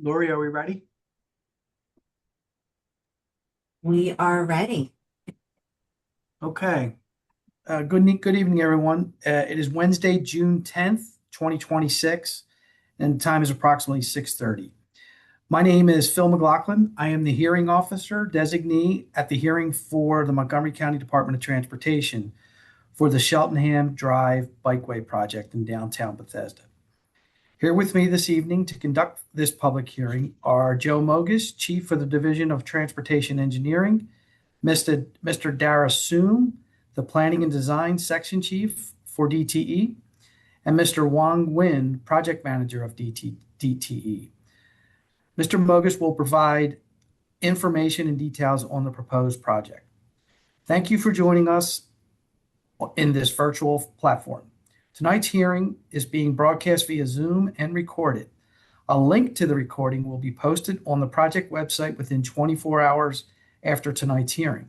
Lori, are we ready? We are ready. Okay. Good evening, everyone. It is Wednesday, June 10th, 2026, and the time is approximately 6:30. My name is Phil McLaughlin. I am the hearing officer designee at the hearing for the Montgomery County Department of Transportation for the Cheltenham Drive Bikeway project in downtown Bethesda. Here with me this evening to conduct this public hearing are Joe Mogus, Chief for the Division of Transportation Engineering, Mr. Dara Soom, the Planning and Design Section Chief for DTE, and Mr. Wang Win, Project Manager of DTE. Mr. Mogus will provide information and details on the proposed project. Thank you for joining us in this virtual platform. Tonight's hearing is being broadcast via Zoom and recorded. A link to the recording will be posted on the project website within 24 hours after tonight's hearing.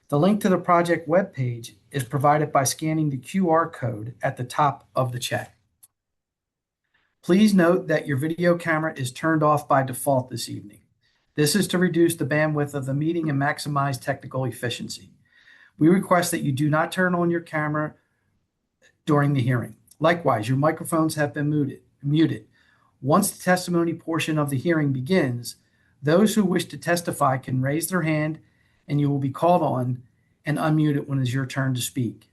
The link to the project webpage is provided by scanning the QR code at the top of the chat. Please note that your video camera is turned off by default this evening. This is to reduce the bandwidth of the meeting and maximize technical efficiency. We request that you do not turn on your camera during the hearing. Likewise, your microphones have been muted. Once the testimony portion of the hearing begins, those who wish to testify can raise their hand and you will be called on and unmuted when it is your turn to speak.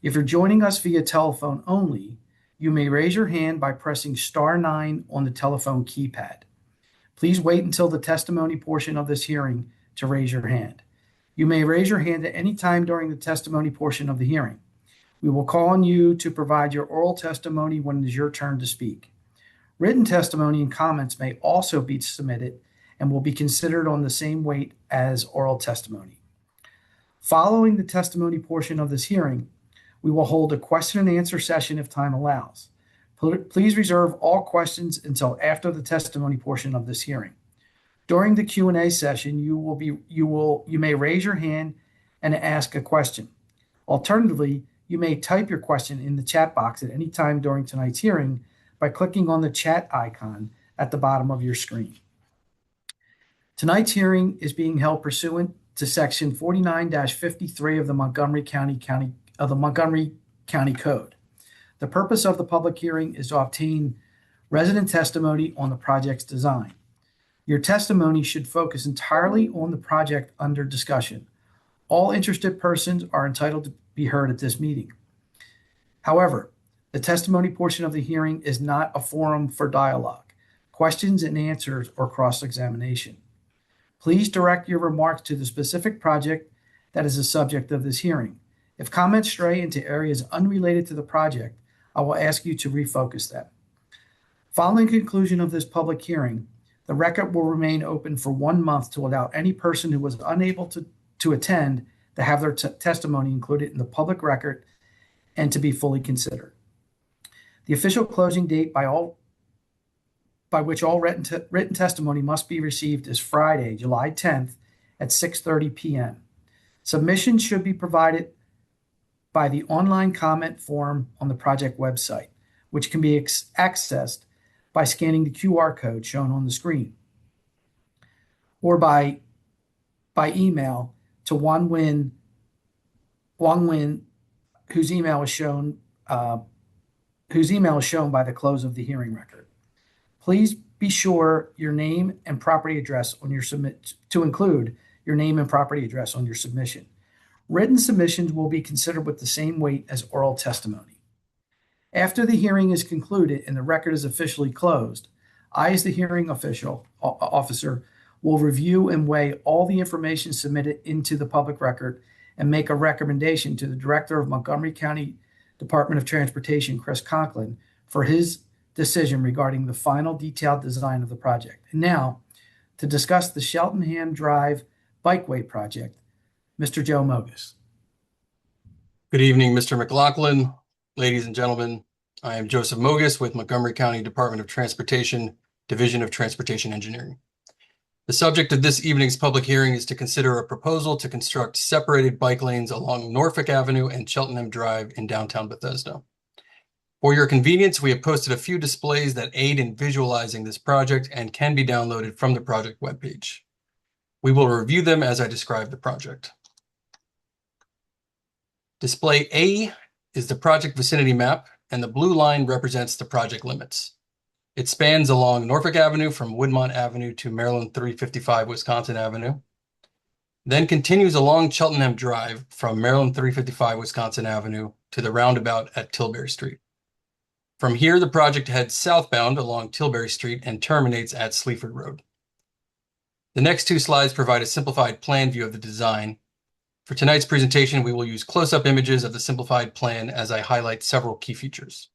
If you're joining us via telephone only, you may raise your hand by pressing *9 on the telephone keypad. Please wait until the testimony portion of this hearing to raise your hand. You may raise your hand at any time during the testimony portion of the hearing. We will call on you to provide your oral testimony when it is your turn to speak. Written testimony and comments may also be submitted and will be considered on the same weight as oral testimony. Following the testimony portion of this hearing, we will hold a question and answer session if time allows. Please reserve all questions until after the testimony portion of this hearing. During the Q&A session, you may raise your hand and ask a question. Alternatively, you may type your question in the chat box at any time during tonight's hearing by clicking on the chat icon at the bottom of your screen. Tonight's hearing is being held pursuant to Section 49-53 of the Montgomery County Code. The purpose of the public hearing is to obtain resident testimony on the project's design. Your testimony should focus entirely on the project under discussion. All interested persons are entitled to be heard at this meeting. However, the testimony portion of the hearing is not a forum for dialogue, questions and answers, or cross-examination. Please direct your remarks to the specific project that is the subject of this hearing. If comments stray into areas unrelated to the project, I will ask you to refocus them. Following conclusion of this public hearing, the record will remain open for 1 month to allow any person who was unable to attend to have their testimony included in the public record and to be fully considered. The official closing date by which all written testimony must be received is Friday, July 10th at 6:30 p.m. Submissions should be provided by the online comment form on the project website, which can be accessed by scanning the QR code shown on the screen, or by email to Wang Win, whose email is shown by the close of the hearing record. Please be sure your name and property address on your include your name and property address on your submission. Written submissions will be considered with the same weight as oral testimony. After the hearing is concluded and the record is officially closed, I, as the hearing officer, will review and weigh all the information submitted into the public record and make a recommendation to the Director of Montgomery County Department of Transportation, Chris Conklin, for his decision regarding the final detailed design of the project. And now, to discuss the Cheltenham Drive Bikeway project, Mr. Joe Mogus. Good evening, Mr. McLaughlin. Ladies and gentlemen, I am Joseph Mogus with Montgomery County Department of Transportation, Division of Transportation Engineering. The subject of this evening's public hearing is to consider a proposal to construct separated bike lanes along Norfolk Avenue and Cheltenham Drive in downtown Bethesda. For your convenience, we have posted a few displays that aid in visualizing this project and can be downloaded from the project webpage. We will review them as I describe the project. Display A is the project vicinity map, and the blue line represents the project limits. It spans along Norfolk Avenue from Woodmont Avenue to Maryland 355 Wisconsin Avenue, then continues along Cheltenham Drive from Maryland 355 Wisconsin Avenue to the roundabout at Tilbury Street. From here, the project heads southbound along Tilbury Street and terminates at Sleaford Road. The next two slides provide a simplified plan view of the design. For tonight's presentation, we will use close-up images of the simplified plan as I highlight several key features.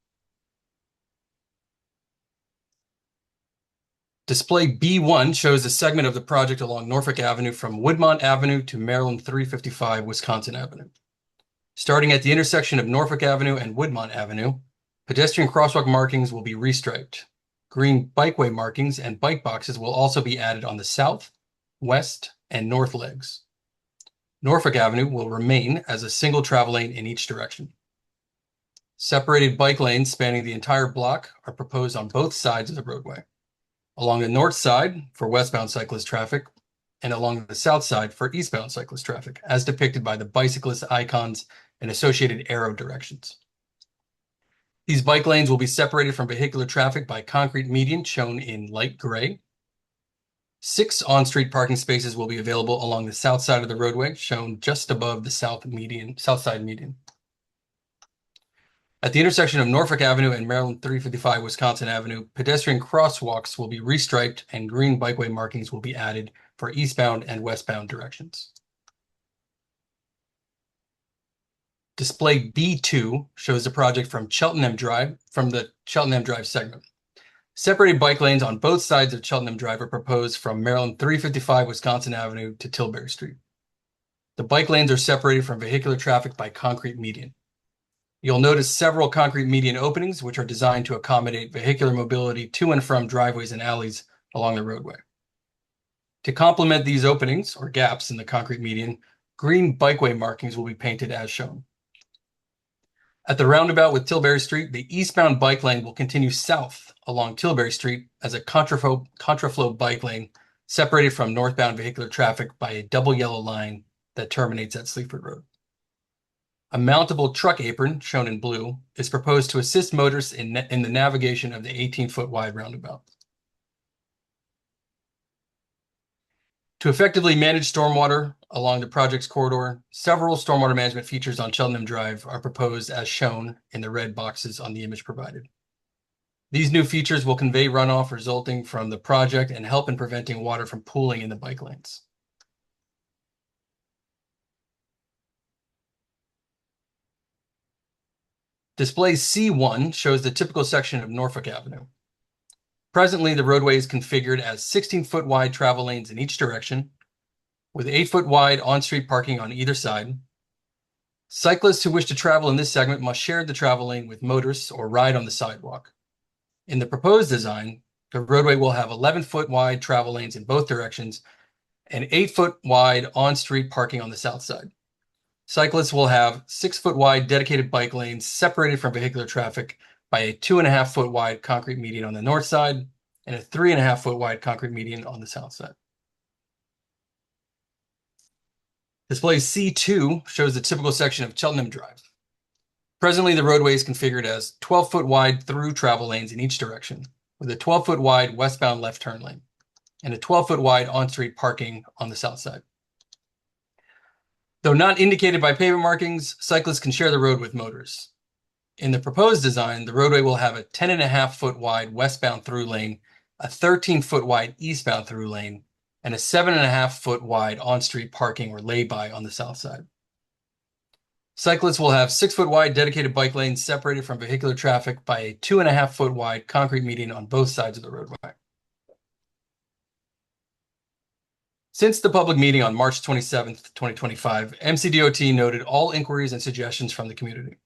Display B1 shows a segment of the project along Norfolk Avenue from Woodmont Avenue to Maryland 355 Wisconsin Avenue. Starting at the intersection of Norfolk Avenue and Woodmont Avenue, pedestrian crosswalk markings will be restriped. Green bikeway markings and bike boxes will also be added on the south, west, and north legs. Norfolk Avenue will remain as a single travel lane in each direction. Separated bike lanes spanning the entire block are proposed on both sides of the roadway. Along the north side for westbound cyclist traffic, and along the south side for eastbound cyclist traffic, as depicted by the bicyclist icons and associated arrow directions. These bike lanes will be separated from vehicular traffic by concrete median shown in light gray. 6 on-street parking spaces will be available along the south side of the roadway, shown just above the south side median. At the intersection of Norfolk Avenue and Maryland 355 Wisconsin Avenue, pedestrian crosswalks will be restriped and green bikeway markings will be added for eastbound and westbound directions. Display B2 shows the project from the Cheltenham Drive segment. Separated bike lanes on both sides of Cheltenham Drive are proposed from Maryland 355 Wisconsin Avenue to Tilbury Street. The bike lanes are separated from vehicular traffic by concrete median. You'll notice several concrete median openings, which are designed to accommodate vehicular mobility to and from driveways and alleys along the roadway. To complement these openings, or gaps in the concrete median, green bikeway markings will be painted as shown. At the roundabout with Tilbury Street, the eastbound bike lane will continue south along Tilbury Street as a contraflow bike lane separated from northbound vehicular traffic by a double yellow line that terminates at Sleaford Road. A mountable truck apron, shown in blue, is proposed to assist motorists in the navigation of the 18-foot wide roundabout. To effectively manage stormwater along the project's corridor, several stormwater management features on Cheltenham Drive are proposed as shown in the red boxes on the image provided. These new features will convey runoff resulting from the project and help in preventing water from pooling in the bike lanes. Display C1 shows the typical section of Norfolk Avenue. Presently, the roadway is configured as 16-foot wide travel lanes in each direction, with 8-foot wide on-street parking on either side. Cyclists who wish to travel in this segment must share the travel lane with motorists or ride on the sidewalk. In the proposed design, the roadway will have 11-foot wide travel lanes in both directions and 8-foot wide on-street parking on the south side. Cyclists will have 6-foot wide dedicated bike lanes separated from vehicular traffic by a 2.5-foot wide concrete median on the north side and a 3.5-foot wide concrete median on the south side. Display C2 shows the typical section of Cheltenham Drive. Presently, the roadway is configured as 12-foot wide through travel lanes in each direction, with a 12-foot wide westbound left turn lane and a 12-foot wide on-street parking on the south side. Though not indicated by pavement markings, cyclists can share the road with motorists. In the proposed design, the roadway will have a 10.5-foot wide westbound through lane, a 13-foot wide eastbound through lane, and a 7.5-foot wide on-street parking or lay-by on the south side. Cyclists will have 6-foot wide dedicated bike lanes separated from vehicular traffic by a 2.5-foot wide concrete median on both sides of the roadway. Since the public meeting on March 27, 2025, MCDOT noted all inquiries and suggestions from the community.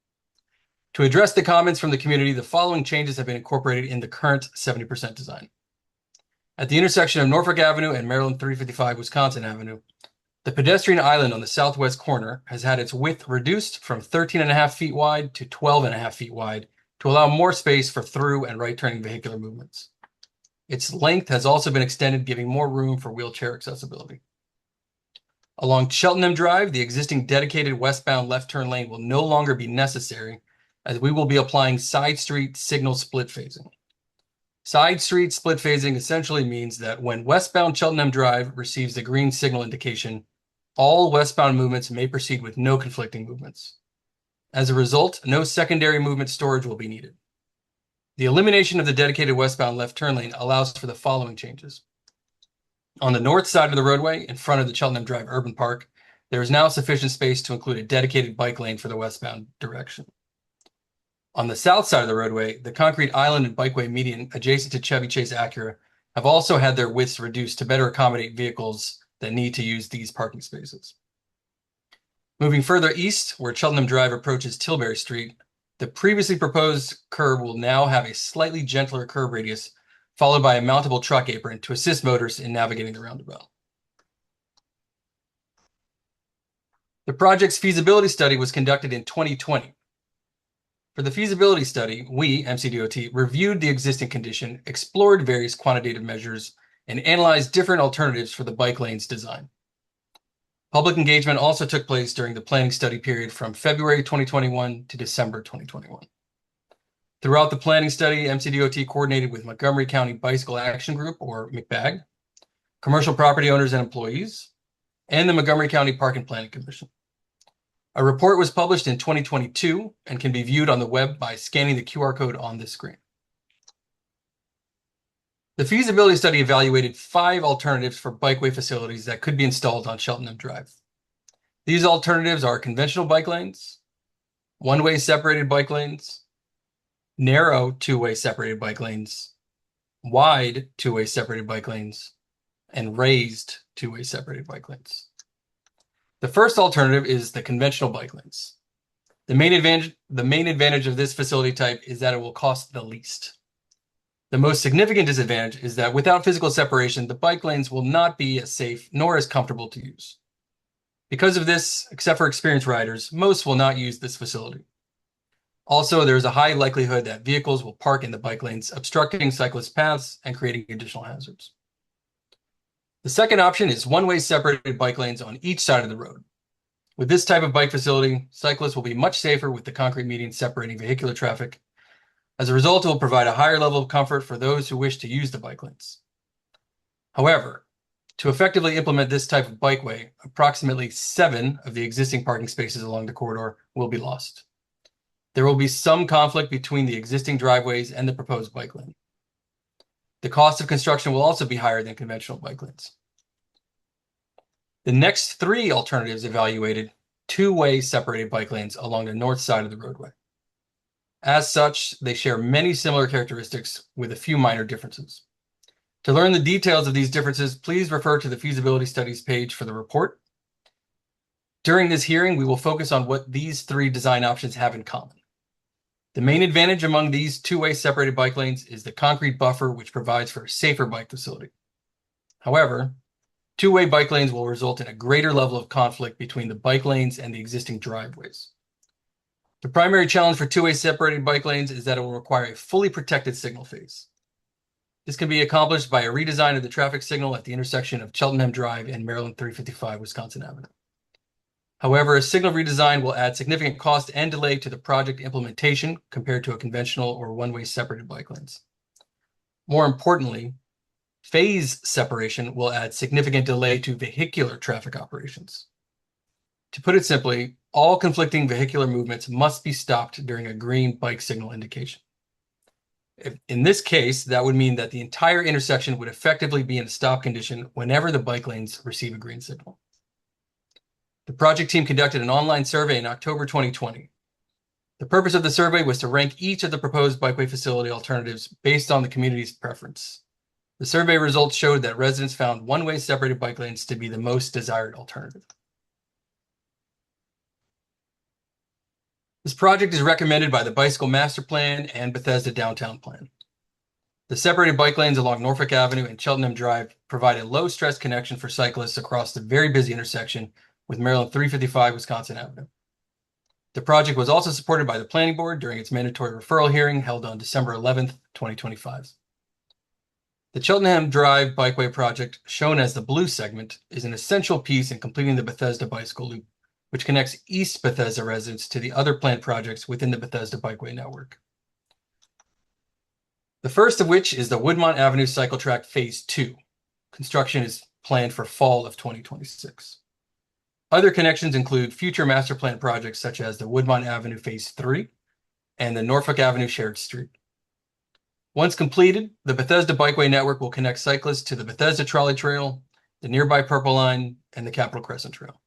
To address the comments from the community, the following changes have been incorporated in the current 70% design. At the intersection of Norfolk Avenue and Maryland 355 Wisconsin Avenue, the pedestrian island on the southwest corner has had its width reduced from 13.5 feet wide to 12.5 feet wide to allow more space for through and right-turning vehicular movements. Its length has also been extended, giving more room for wheelchair accessibility. Along Cheltenham Drive, the existing dedicated westbound left turn lane will no longer be necessary, as we will be applying side street signal split phasing. Side street split phasing essentially means that when westbound Cheltenham Drive receives the green signal indication, all westbound movements may proceed with no conflicting movements. As a result, no secondary movement storage will be needed. The elimination of the dedicated westbound left turn lane allows for the following changes. On the north side of the roadway, in front of the Cheltenham Drive Urban Park, there is now sufficient space to include a dedicated bike lane for the westbound direction. On the south side of the roadway, the concrete island and bikeway median adjacent to Chevy Chase Acura have also had their widths reduced to better accommodate vehicles that need to use these parking spaces. Moving further east, where Cheltenham Drive approaches Tilbury Street, the previously proposed curb will now have a slightly gentler curb radius, followed by a mountable truck apron to assist motorists in navigating the roundabout. The project's feasibility study was conducted in 2020. For the feasibility study, we, MCDOT, reviewed the existing condition, explored various quantitative measures, and analyzed different alternatives for the bike lane's design. Public engagement also took place during the planning study period from February 2021 to December 2021. Throughout the planning study, MCDOT coordinated with Montgomery County Bicycle Action Group, or MCBAG, commercial property owners and employees, and the Montgomery County Park and Planning Commission. A report was published in 2022 and can be viewed on the web by scanning the QR code on this screen. The feasibility study evaluated 5 alternatives for bikeway facilities that could be installed on Cheltenham Drive. These alternatives are conventional bike lanes, one-way separated bike lanes, narrow two-way separated bike lanes, wide two-way separated bike lanes, and raised two-way separated bike lanes. The first alternative is the conventional bike lanes. The main advantage of this facility type is that it will cost the least. The most significant disadvantage is that without physical separation, the bike lanes will not be as safe nor as comfortable to use. Because of this, except for experienced riders, most will not use this facility. Also, there is a high likelihood that vehicles will park in the bike lanes, obstructing cyclist paths and creating additional hazards. The second option is one-way separated bike lanes on each side of the road. With this type of bike facility, cyclists will be much safer with the concrete median separating vehicular traffic. As a result, it will provide a higher level of comfort for those who wish to use the bike lanes. However, to effectively implement this type of bikeway, approximately 7 of the existing parking spaces along the corridor will be lost. There will be some conflict between the existing driveways and the proposed bike lane. The cost of construction will also be higher than conventional bike lanes. The next 3 alternatives evaluated two-way separated bike lanes along the north side of the roadway. As such, they share many similar characteristics with a few minor differences. To learn the details of these differences, please refer to the feasibility studies page for the report. During this hearing, we will focus on what these 3 design options have in common. The main advantage among these two-way separated bike lanes is the concrete buffer, which provides for a safer bike facility. However, two-way bike lanes will result in a greater level of conflict between the bike lanes and the existing driveways. The primary challenge for two-way separated bike lanes is that it will require a fully protected signal phase. This can be accomplished by a redesign of the traffic signal at the intersection of Cheltenham Drive and Maryland 355 Wisconsin Avenue. However, a signal redesign will add significant cost and delay to the project implementation compared to a conventional or one-way separated bike lanes. More importantly, phase separation will add significant delay to vehicular traffic operations. To put it simply, all conflicting vehicular movements must be stopped during a green bike signal indication. In this case, that would mean that the entire intersection would effectively be in a stop condition whenever the bike lanes receive a green signal. The project team conducted an online survey in October 2020. The purpose of the survey was to rank each of the proposed bikeway facility alternatives based on the community's preference. The survey results showed that residents found one-way separated bike lanes to be the most desired alternative. This project is recommended by the Bicycle Master Plan and Bethesda Downtown Plan. The separated bike lanes along Norfolk Avenue and Cheltenham Drive provide a low-stress connection for cyclists across the very busy intersection with Maryland 355 Wisconsin Avenue. The project was also supported by the Planning Board during its mandatory referral hearing held on December 11th, 2025. The Cheltenham Drive Bikeway project, shown as the blue segment, is an essential piece in completing the Bethesda Bicycle Loop, which connects East Bethesda residents to the other planned projects within the Bethesda Bikeway network. The first of which is the Woodmont Avenue Cycle Track Phase 2. Construction is planned for fall of 2026. Other connections include future master plan projects such as the Woodmont Avenue Phase 3 and the Norfolk Avenue Shared Street. Once completed, the Bethesda Bikeway network will connect cyclists to the Bethesda Trolley Trail, the nearby Purple Line, and the Capitol Crescent Trail.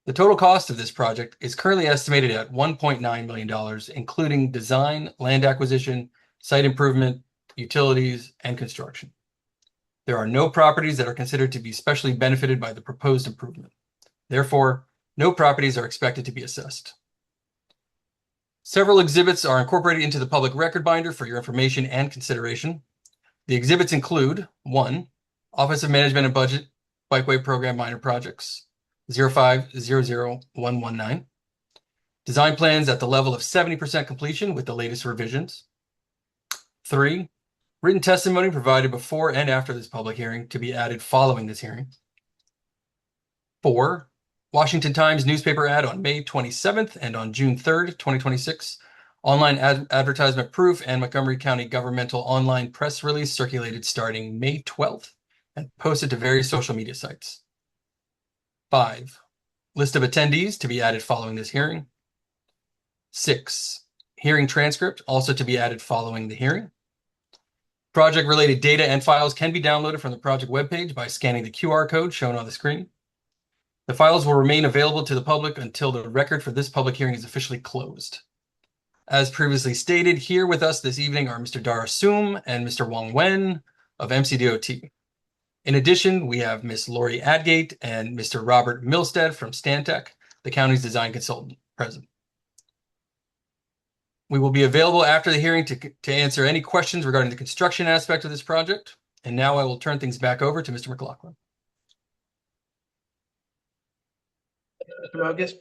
The total cost of this project is currently estimated at $1.9 million, including design, land acquisition, site improvement, utilities, and construction. There are no properties that are considered to be specially benefited by the proposed improvement. Therefore, no properties are expected to be assessed. Several exhibits are incorporated into the public record binder for your information and consideration. The exhibits include 1. Office of Management and Budget, Bikeway Program Minor Projects, 0500119. Design plans at the level of 70% completion with the latest revisions. 3. Written testimony provided before and after this public hearing to be added following this hearing. 4. Washington Times newspaper ad on May 27th and on June 3rd, 2026. Online advertisement proof and Montgomery County governmental online press release circulated starting May 12th and posted to various social media sites. 5. List of attendees to be added following this hearing. 6. Hearing transcript also to be added following the hearing. Project-related data and files can be downloaded from the project webpage by scanning the QR code shown on the screen. The files will remain available to the public until the record for this public hearing is officially closed. As previously stated, here with us this evening are Mr. Dara Soom and Mr. Wong Wen of MCDOT. In addition, we have Ms. Lori Adgate and Mr. Robert Milstead from Stantec, the county's design consultant, present. We will be available after the hearing to answer any questions regarding the construction aspect of this project. And now I will turn things back over to Mr. McLaughlin. Mr. Mogus,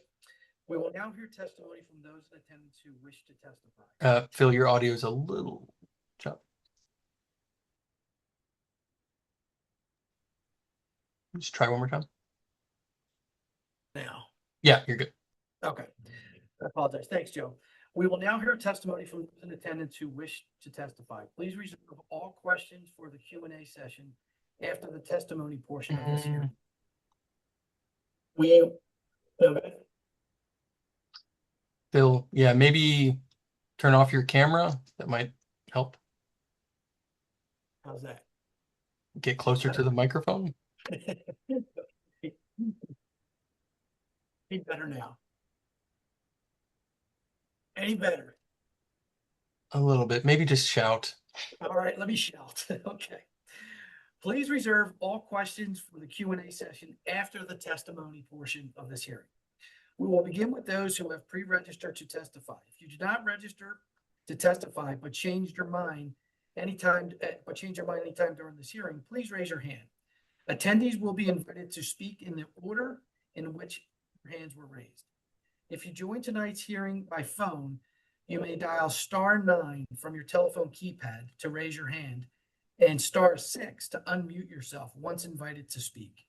we will now hear testimony from those in attendance who wish to testify. Phil, your audio is a little choppy. Just try one more time. Now. Yeah, you're good. Okay. I apologize. Thanks, Joe. We will now hear testimony from those in attendance who wish to testify. Please reserve all questions for the Q&A session after the testimony portion of this hearing. Phil, yeah, maybe turn off your camera. That might help. How's that? Get closer to the microphone. Any better now? Any better? A little bit. Maybe just shout. All right, let me shout. Okay. Please reserve all questions for the Q&A session after the testimony portion of this hearing. We will begin with those who have pre-registered to testify. If you did not register to testify but changed your mind anytime during this hearing, please raise your hand. Attendees will be invited to speak in the order in which your hands were raised. If you join tonight's hearing by phone, you may dial *9 from your telephone keypad to raise your hand and *6 to unmute yourself once invited to speak.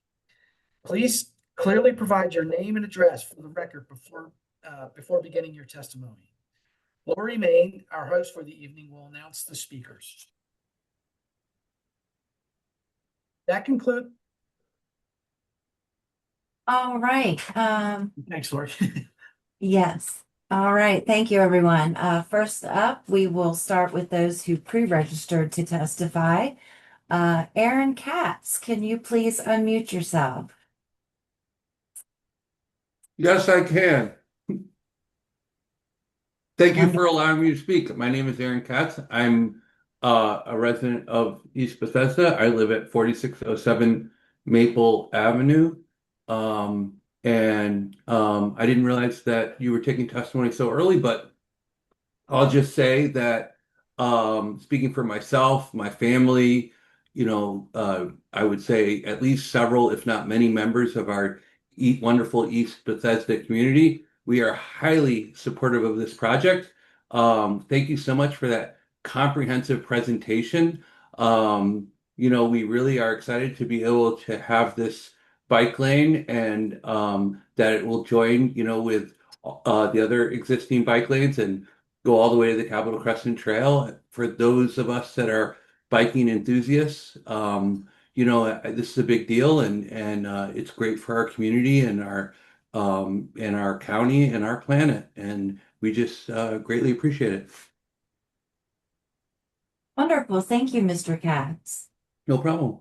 Please clearly provide your name and address for the record before beginning your testimony. Lori Main, our host for the evening, will announce the speakers. That concludes. All right. Thanks, Lori. Yes. All right. Thank you, everyone. First up, we will start with those who pre-registered to testify. Aaron Katz, can you please unmute yourself? Yes, I can. Thank you for allowing me to speak. My name is Aaron Katz. I'm a resident of East Bethesda. I live at 4607 Maple Avenue. I didn't realize that you were taking testimony so early, but I'll just say that speaking for myself, my family, I would say at least several, if not many members of our wonderful East Bethesda community, we are highly supportive of this project. Thank you so much for that comprehensive presentation. We really are excited to be able to have this bike lane and that it will join, with the other existing bike lanes and go all the way to the Capitol Crescent Trail. For those of us that are biking enthusiasts, this is a big deal, and it's great for our community and our county and our planet, and we just greatly appreciate it. Wonderful. Thank you, Mr. Katz. No problem.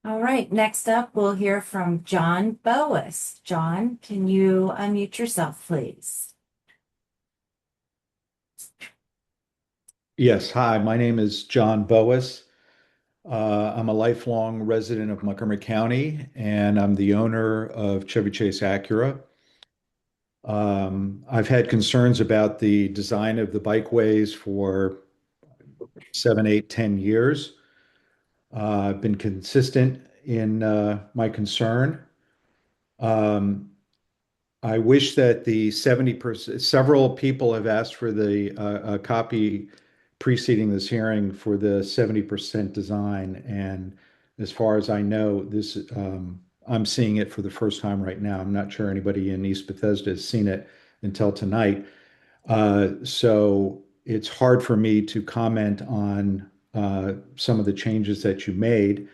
All right, next up, we'll hear from John Boas. John, can you unmute yourself, please? Yes, hi, my name is John Boas. I'm a lifelong resident of Montgomery County, and I'm the owner of Chevy Chase Acura. I've had concerns about the design of the bikeways for 7, 8, 10 years. I've been consistent in my concern. Um, I wish that the 70%, several people have asked for the a copy preceding this hearing for the 70% design. And as far as I know, I'm seeing it for the first time right now. I'm not sure anybody in East Bethesda has seen it until tonight. So it's hard for me to comment on some of the changes that you made.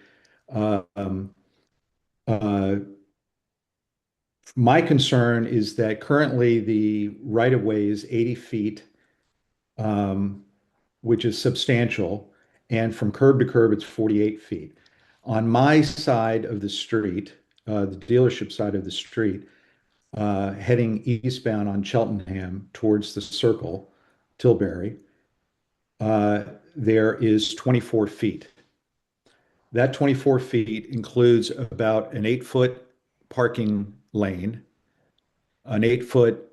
Um, uh, my concern is that currently the right of way is 80 feet, um, which is substantial, and from curb to curb, it's 48 feet. On my side of the street, the dealership side of the street, heading eastbound on Cheltenham towards the circle, Tilbury, uh, there is 24 feet. That 24 feet includes about an 8-foot parking lane, an 8-foot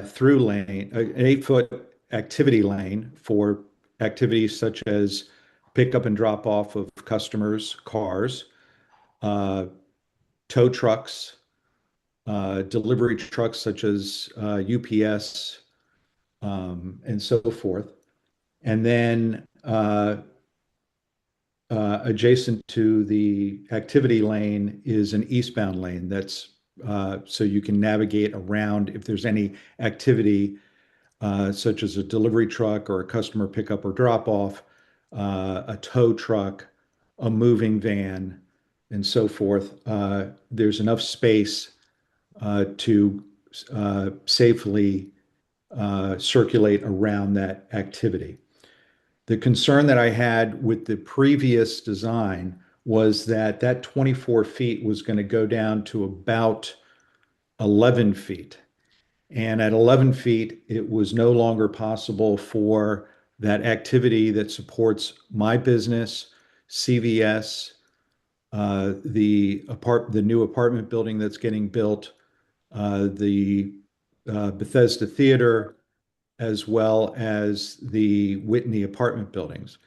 through lane, an 8-foot activity lane for activities such as pick up and drop off of customers' cars, uh, tow trucks, delivery trucks such as UPS, and so forth. And then adjacent to the activity lane is an eastbound lane that's so you can navigate around if there's any activity such as a delivery truck or a customer pickup or drop off, a tow truck, a moving van, and so forth. There's enough space to safely circulate around that activity. The concern that I had with the previous design was that that 24 feet was going to go down to about 11 feet. And at 11 feet, it was no longer possible for that activity that supports my business, CVS, the new apartment building that's getting built, the Bethesda Theater, as well as the Whitney apartment buildings.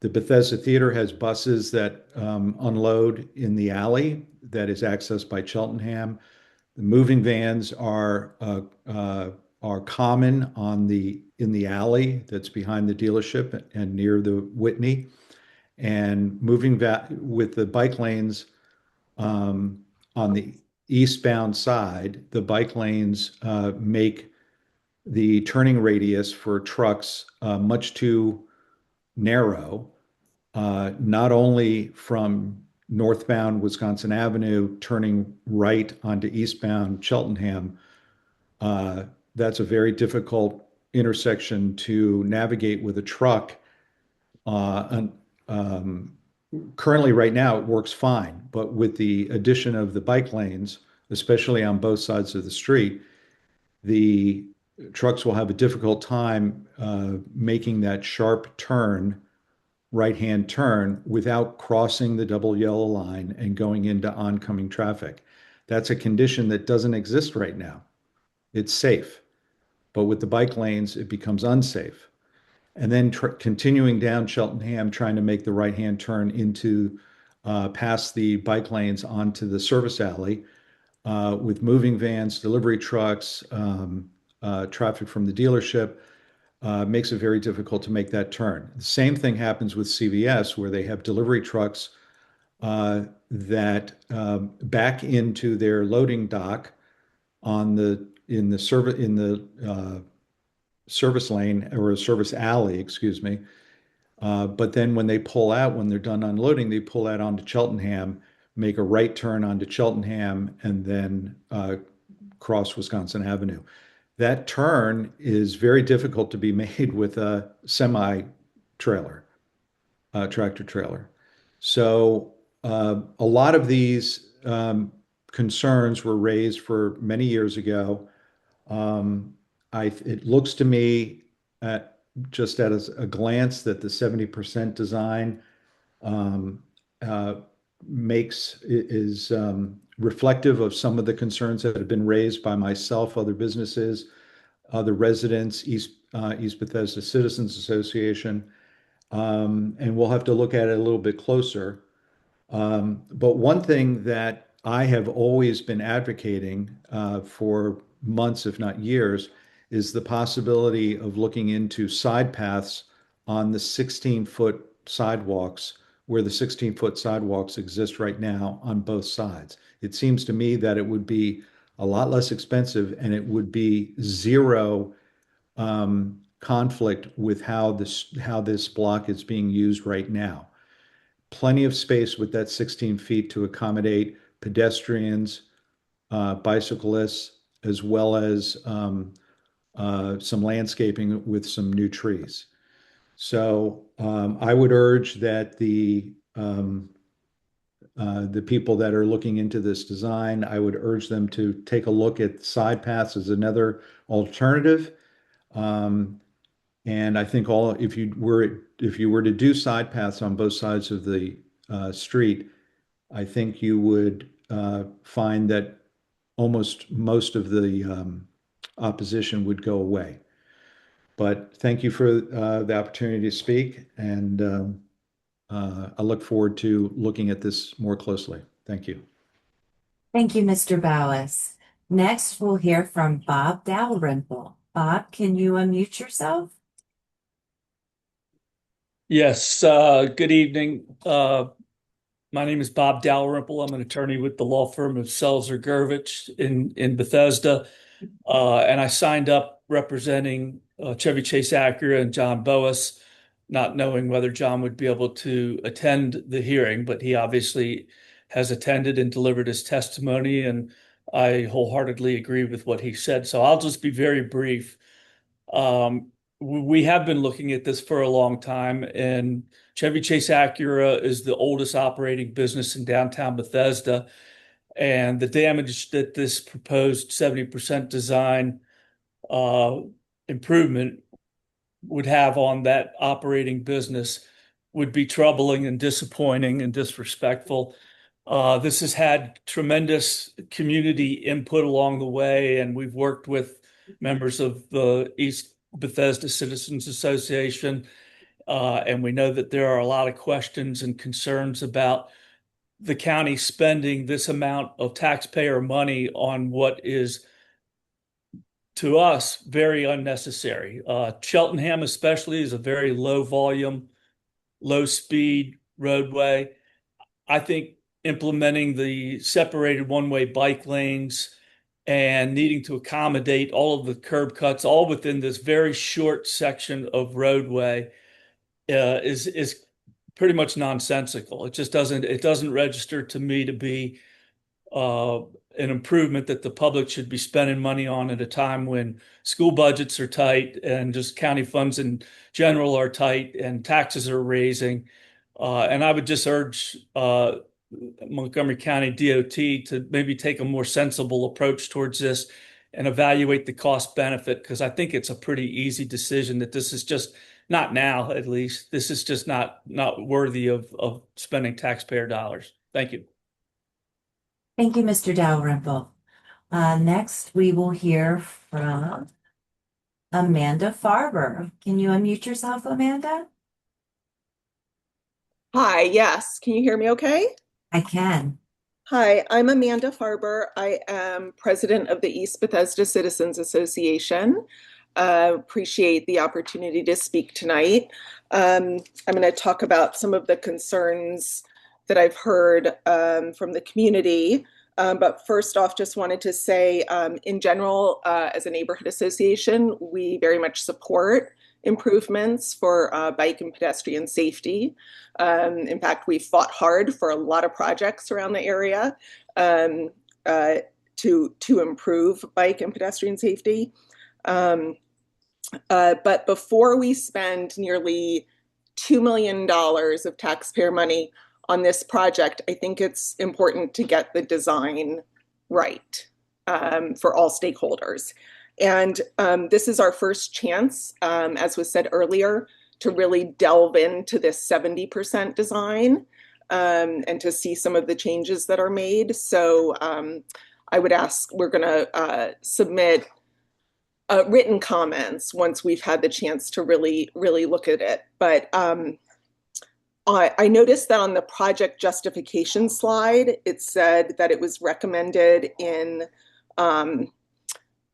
The Bethesda Theater has buses that unload in the alley that is accessed by Cheltenham. The moving vans are common in the alley that's behind the dealership and near the Whitney. And with the bike lanes on the eastbound side, the bike lanes make the turning radius for trucks much too narrow, not only from northbound Wisconsin Avenue turning right onto eastbound Cheltenham. That's a very difficult intersection to navigate with a truck. And, currently, right now, it works fine, but with the addition of the bike lanes, especially on both sides of the street, the trucks will have a difficult time making that sharp turn, right-hand turn, without crossing the double yellow line and going into oncoming traffic. That's a condition that doesn't exist right now. It's safe, but with the bike lanes, it becomes unsafe. And then continuing down Cheltenham, trying to make the right-hand turn into past the bike lanes onto the service alley, with moving vans, delivery trucks, traffic from the dealership, makes it very difficult to make that turn. The same thing happens with CVS, where they have delivery trucks that back into their loading dock on the in the service lane or a service alley, excuse me. But then when they pull out, when they're done unloading, they pull out onto Cheltenham, make a right turn onto Cheltenham, and then cross Wisconsin Avenue. That turn is very difficult to be made with a semi trailer, tractor trailer. So a lot of these concerns were raised for many years ago. It looks to me just at a glance that the 70% design um, uh, is reflective of some of the concerns that have been raised by myself, other businesses, other residents, East Bethesda Citizens Association, and we'll have to look at it a little bit closer. But one thing that I have always been advocating for months, if not years, is the possibility of looking into side paths on the 16-foot sidewalks, where the 16-foot sidewalks exist right now on both sides. It seems to me that it would be a lot less expensive and it would be zero conflict with how this block is being used right now. Plenty of space with that 16 feet to accommodate pedestrians, bicyclists, as well as some landscaping with some new trees. So I would urge that the people that are looking into this design, I would urge them to take a look at side paths as another alternative. And I think if you were to do side paths on both sides of the street, I think you would find that almost most of the opposition would go away. But thank you for the opportunity to speak, and I look forward to looking at this more closely. Thank you. Thank you, Mr. Bowis. Next, we'll hear from Bob Dalrymple. Bob, can you unmute yourself? Yes, good evening. My name is Bob Dalrymple. I'm an attorney with the law firm of Selzer Gervich in Bethesda. And I signed up representing Chevy Chase Acura and John Boas, not knowing whether John would be able to attend the hearing, but he obviously has attended and delivered his testimony, and I wholeheartedly agree with what he said. So I'll just be very brief. We have been looking at this for a long time, and Chevy Chase Acura is the oldest operating business in downtown Bethesda. And the damage that this proposed 70% design improvement would have on that operating business would be troubling and disappointing and disrespectful. This has had tremendous community input along the way, and we've worked with members of the East Bethesda Citizens Association, and we know that there are a lot of questions and concerns about the county spending this amount of taxpayer money on what is, to us, very unnecessary. Cheltenham especially is a very low volume, low speed roadway. I think implementing the separated one-way bike lanes and needing to accommodate all of the curb cuts, all within this very short section of roadway, is pretty much nonsensical. It just doesn't register to me to be an improvement that the public should be spending money on at a time when school budgets are tight and just county funds in general are tight and taxes are raising. And I would just urge Montgomery County DOT to maybe take a more sensible approach towards this and evaluate the cost benefit, because I think it's a pretty easy decision that this is just not now, at least. This is just not worthy of spending taxpayer dollars. Thank you. Thank you, Mr. Dalrymple. Next, we will hear from Amanda Farber. Can you unmute yourself, Amanda? Hi, yes. Can you hear me okay? I can. Hi, I'm Amanda Farber. I am president of the East Bethesda Citizens Association. Appreciate the opportunity to speak tonight. I'm going to talk about some of the concerns that I've heard from the community. But first off, just wanted to say, in general, as a neighborhood association, we very much support improvements for bike and pedestrian safety. In fact, we fought hard for a lot of projects around the area um, to improve bike and pedestrian safety. But before we spend nearly $2 million of taxpayer money on this project, I think it's important to get the design right for all stakeholders. And this is our first chance, as was said earlier, to really delve into this 70% design and to see some of the changes that are made. So I would ask, we're going to submit written comments once we've had the chance to really look at it. But I noticed that on the project justification slide, it said that it was recommended in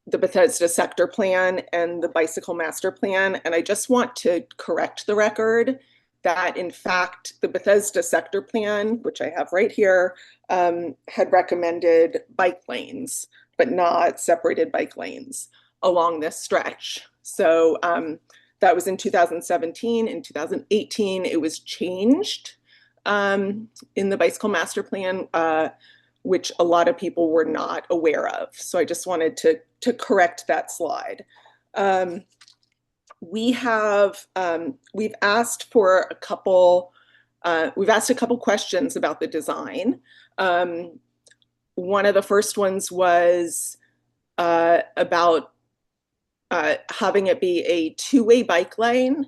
the Bethesda sector plan and the bicycle master plan. And I just want to correct the record that in fact, the Bethesda sector plan, which I have right here, had recommended bike lanes, but not separated bike lanes along this stretch. So that was in 2017. In 2018, it was changed in the bicycle master plan, which a lot of people were not aware of. So I just wanted to correct that slide. We've asked for a couple questions about the design. One of the first ones was about having it be a two-way bike lane,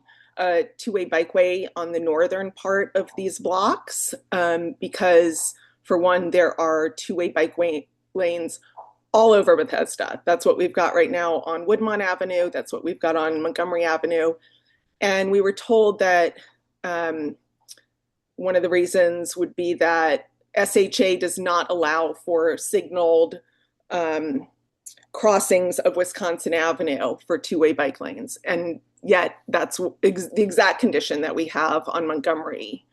two-way bikeway on the northern part of these blocks, because for one, there are two-way bike lanes all over Bethesda. That's what we've got right now on Woodmont Avenue. That's what we've got on Montgomery Avenue. And we were told that one of the reasons would be that SHA does not allow for signaled crossings of Wisconsin Avenue for two-way bike lanes. And yet that's the exact condition that we have on Montgomery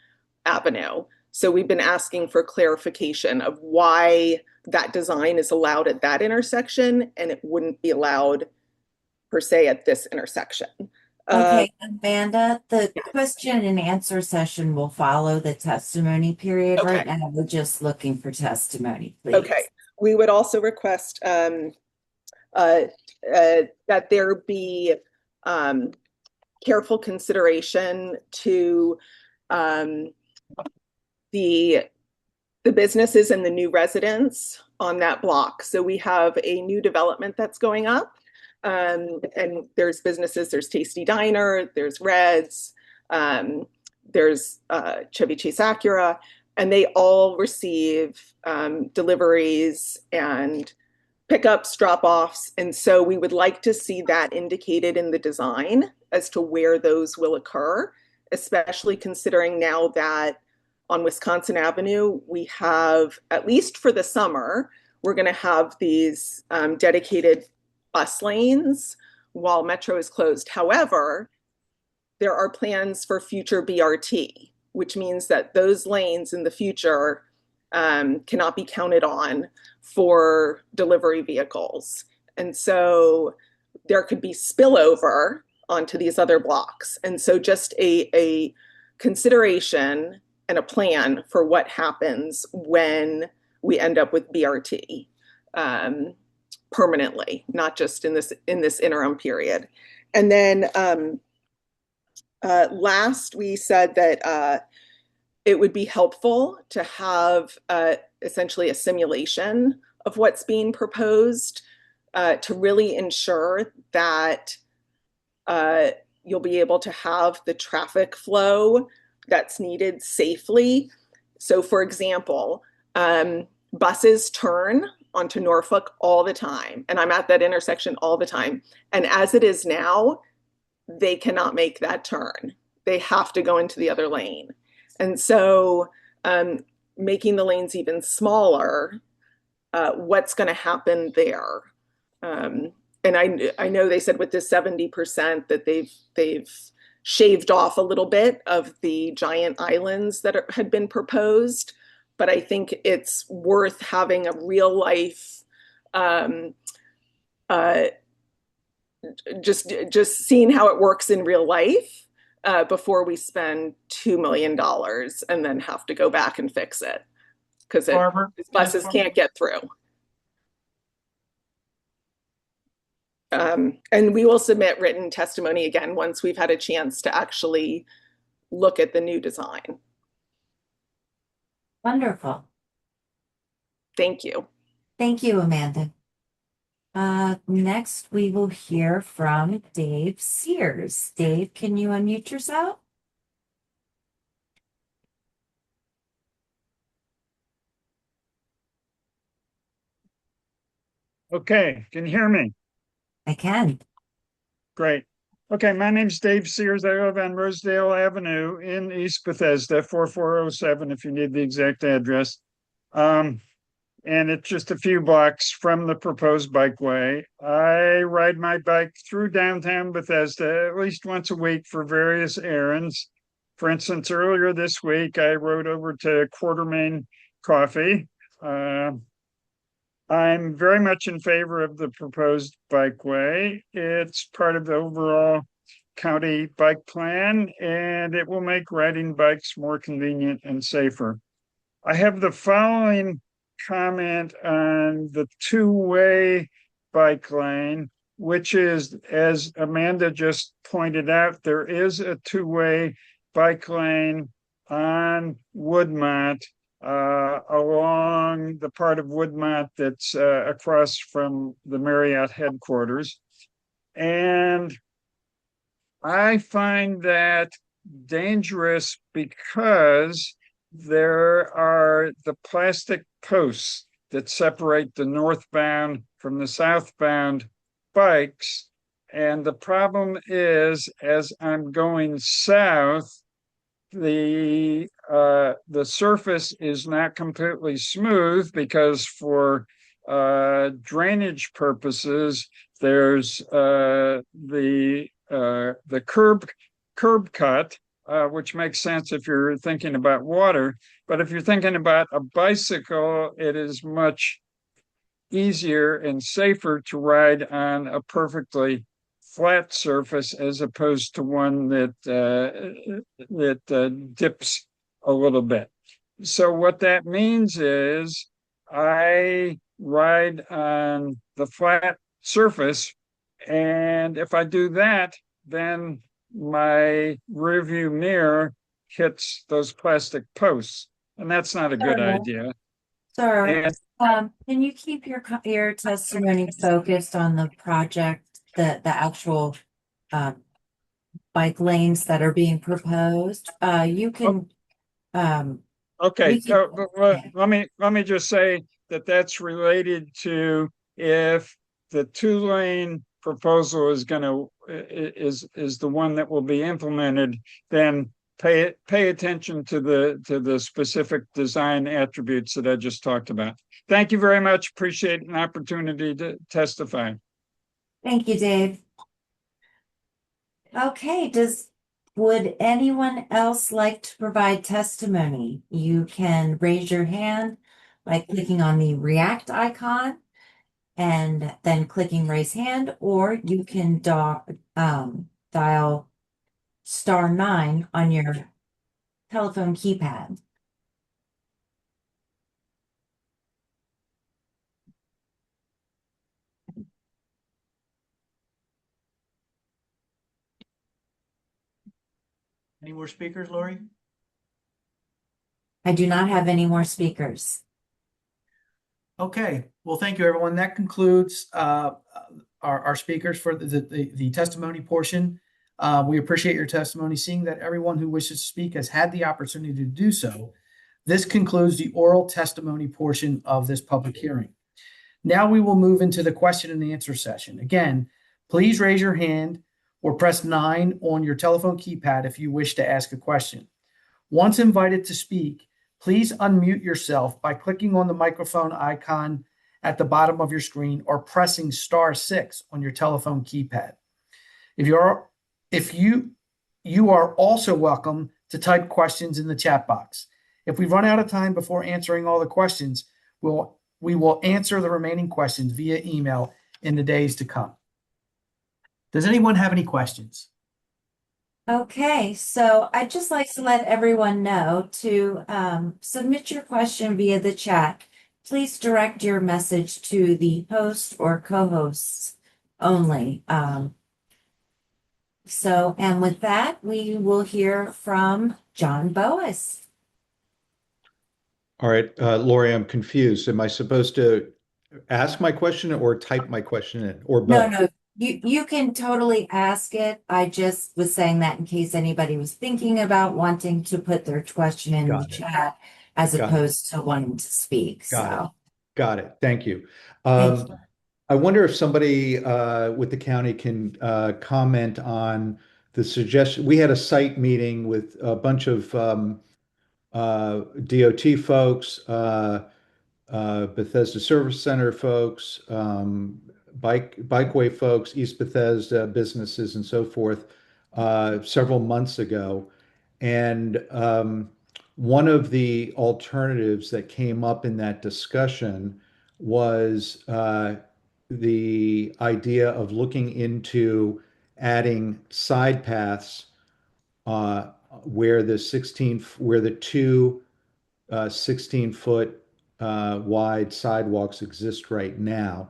Avenue. So we've been asking for clarification of why that design is allowed at that intersection and it wouldn't be allowed per se at this intersection. Okay, Amanda, the question and answer session will follow the testimony period. Okay. Right now, we're just looking for testimony, please. Okay. We would also request that there be careful consideration to the businesses and the new residents on that block. So we have a new development that's going up, and there's businesses, there's Tasty Diner, there's Reds, there's Chevy Chase Acura, and they all receive deliveries and pickups, drop-offs. And so we would like to see that indicated in the design as to where those will occur, especially considering now that on Wisconsin Avenue, we have, at least for the summer, we're going to have these dedicated bus lanes while Metro is closed. However, there are plans for future BRT, which means that those lanes in the future cannot be counted on for delivery vehicles. And so there could be spillover onto these other blocks. And so just a consideration and a plan for what happens when we end up with BRT permanently, not just in this interim period. And then last, we said that it would be helpful to have essentially a simulation of what's being proposed to really ensure that you'll be able to have the traffic flow that's needed safely. So for example, buses turn onto Norfolk all the time, and I'm at that intersection all the time. And as it is now, they cannot make that turn. They have to go into the other lane. And so making the lanes even smaller, what's going to happen there? And I know they said with the 70% that they've shaved off a little bit of the giant islands that had been proposed, but I think it's worth having a real life, just seeing how it works in real life before we spend $2 million and then have to go back and fix it because buses can't get through. And we will submit written testimony again once we've had a chance to actually look at the new design. Wonderful. Thank you. Thank you, Amanda. Next, we will hear from Dave Sears. Dave, can you unmute yourself? Okay, can you hear me? I can. Great. Okay, my name's Dave Sears. I live on Rosedale Avenue in East Bethesda, 4407, if you need the exact address. And it's just a few blocks from the proposed bikeway. I ride my bike through downtown Bethesda at least once a week for various errands. For instance, earlier this week, I rode over to Quartermain Coffee. I'm very much in favor of the proposed bikeway. It's part of the overall county bike plan, and it will make riding bikes more convenient and safer. I have the following comment on the two-way bike lane, which is, as Amanda just pointed out, there is a two-way bike lane on Woodmont along the part of Woodmont that's across from the Marriott headquarters. And I find that dangerous because there are the plastic posts that separate the northbound from the southbound bikes. And the problem is, as I'm going south, the surface is not completely smooth because for drainage purposes, there's the curb cut, which makes sense if you're thinking about water. But if you're thinking about a bicycle, it is much easier and safer to ride on a perfectly flat surface as opposed to one that dips a little bit. So what that means is I ride on the flat surface, and if I do that, then my rearview mirror hits those plastic posts, and that's not a good idea. Sir, can you keep your testimony focused on the project, the actual bike lanes that are being proposed? You can okay, let me just say that that's related to if the two-lane proposal is the one that will be implemented, then pay attention to the specific design attributes that I just talked about. Thank you very much. Appreciate an opportunity to testify. Thank you, Dave. Okay, would anyone else like to provide testimony? You can raise your hand by clicking on the react icon and then clicking raise hand, or you can dial *9 on your telephone keypad. Any more speakers, Lori? I do not have any more speakers. Okay, well, thank you, everyone. That concludes our speakers for the testimony portion. We appreciate your testimony. Seeing that everyone who wishes to speak has had the opportunity to do so, this concludes the oral testimony portion of this public hearing. Now we will move into the question and answer session. Again, please raise your hand or press 9 on your telephone keypad if you wish to ask a question. Once invited to speak, please unmute yourself by clicking on the microphone icon at the bottom of your screen or pressing *6 on your telephone keypad. If you are also welcome to type questions in the chat box. If we run out of time before answering all the questions, we will answer the remaining questions via email in the days to come. Does anyone have any questions? Okay, so I'd just like to let everyone know to submit your question via the chat. Please direct your message to the host or co-hosts only. And with that, we will hear from John Boas. All right, Lori, I'm confused. Am I supposed to ask my question or type my question in, or No, both? no, you can totally ask it. I just was saying that in case anybody was thinking about wanting to put their question in the Got it. chat as Got it. opposed to wanting to speak. Got it. So Got it. Thank you. thank you. I wonder if somebody with the county can comment on the suggestion. We had a site meeting with a bunch of DOT folks, Bethesda Service Center folks, Bikeway folks, East Bethesda businesses, and so forth, several months ago. And one of the alternatives that came up in that discussion was the idea of looking into adding side paths where the two 16-foot wide sidewalks exist right now.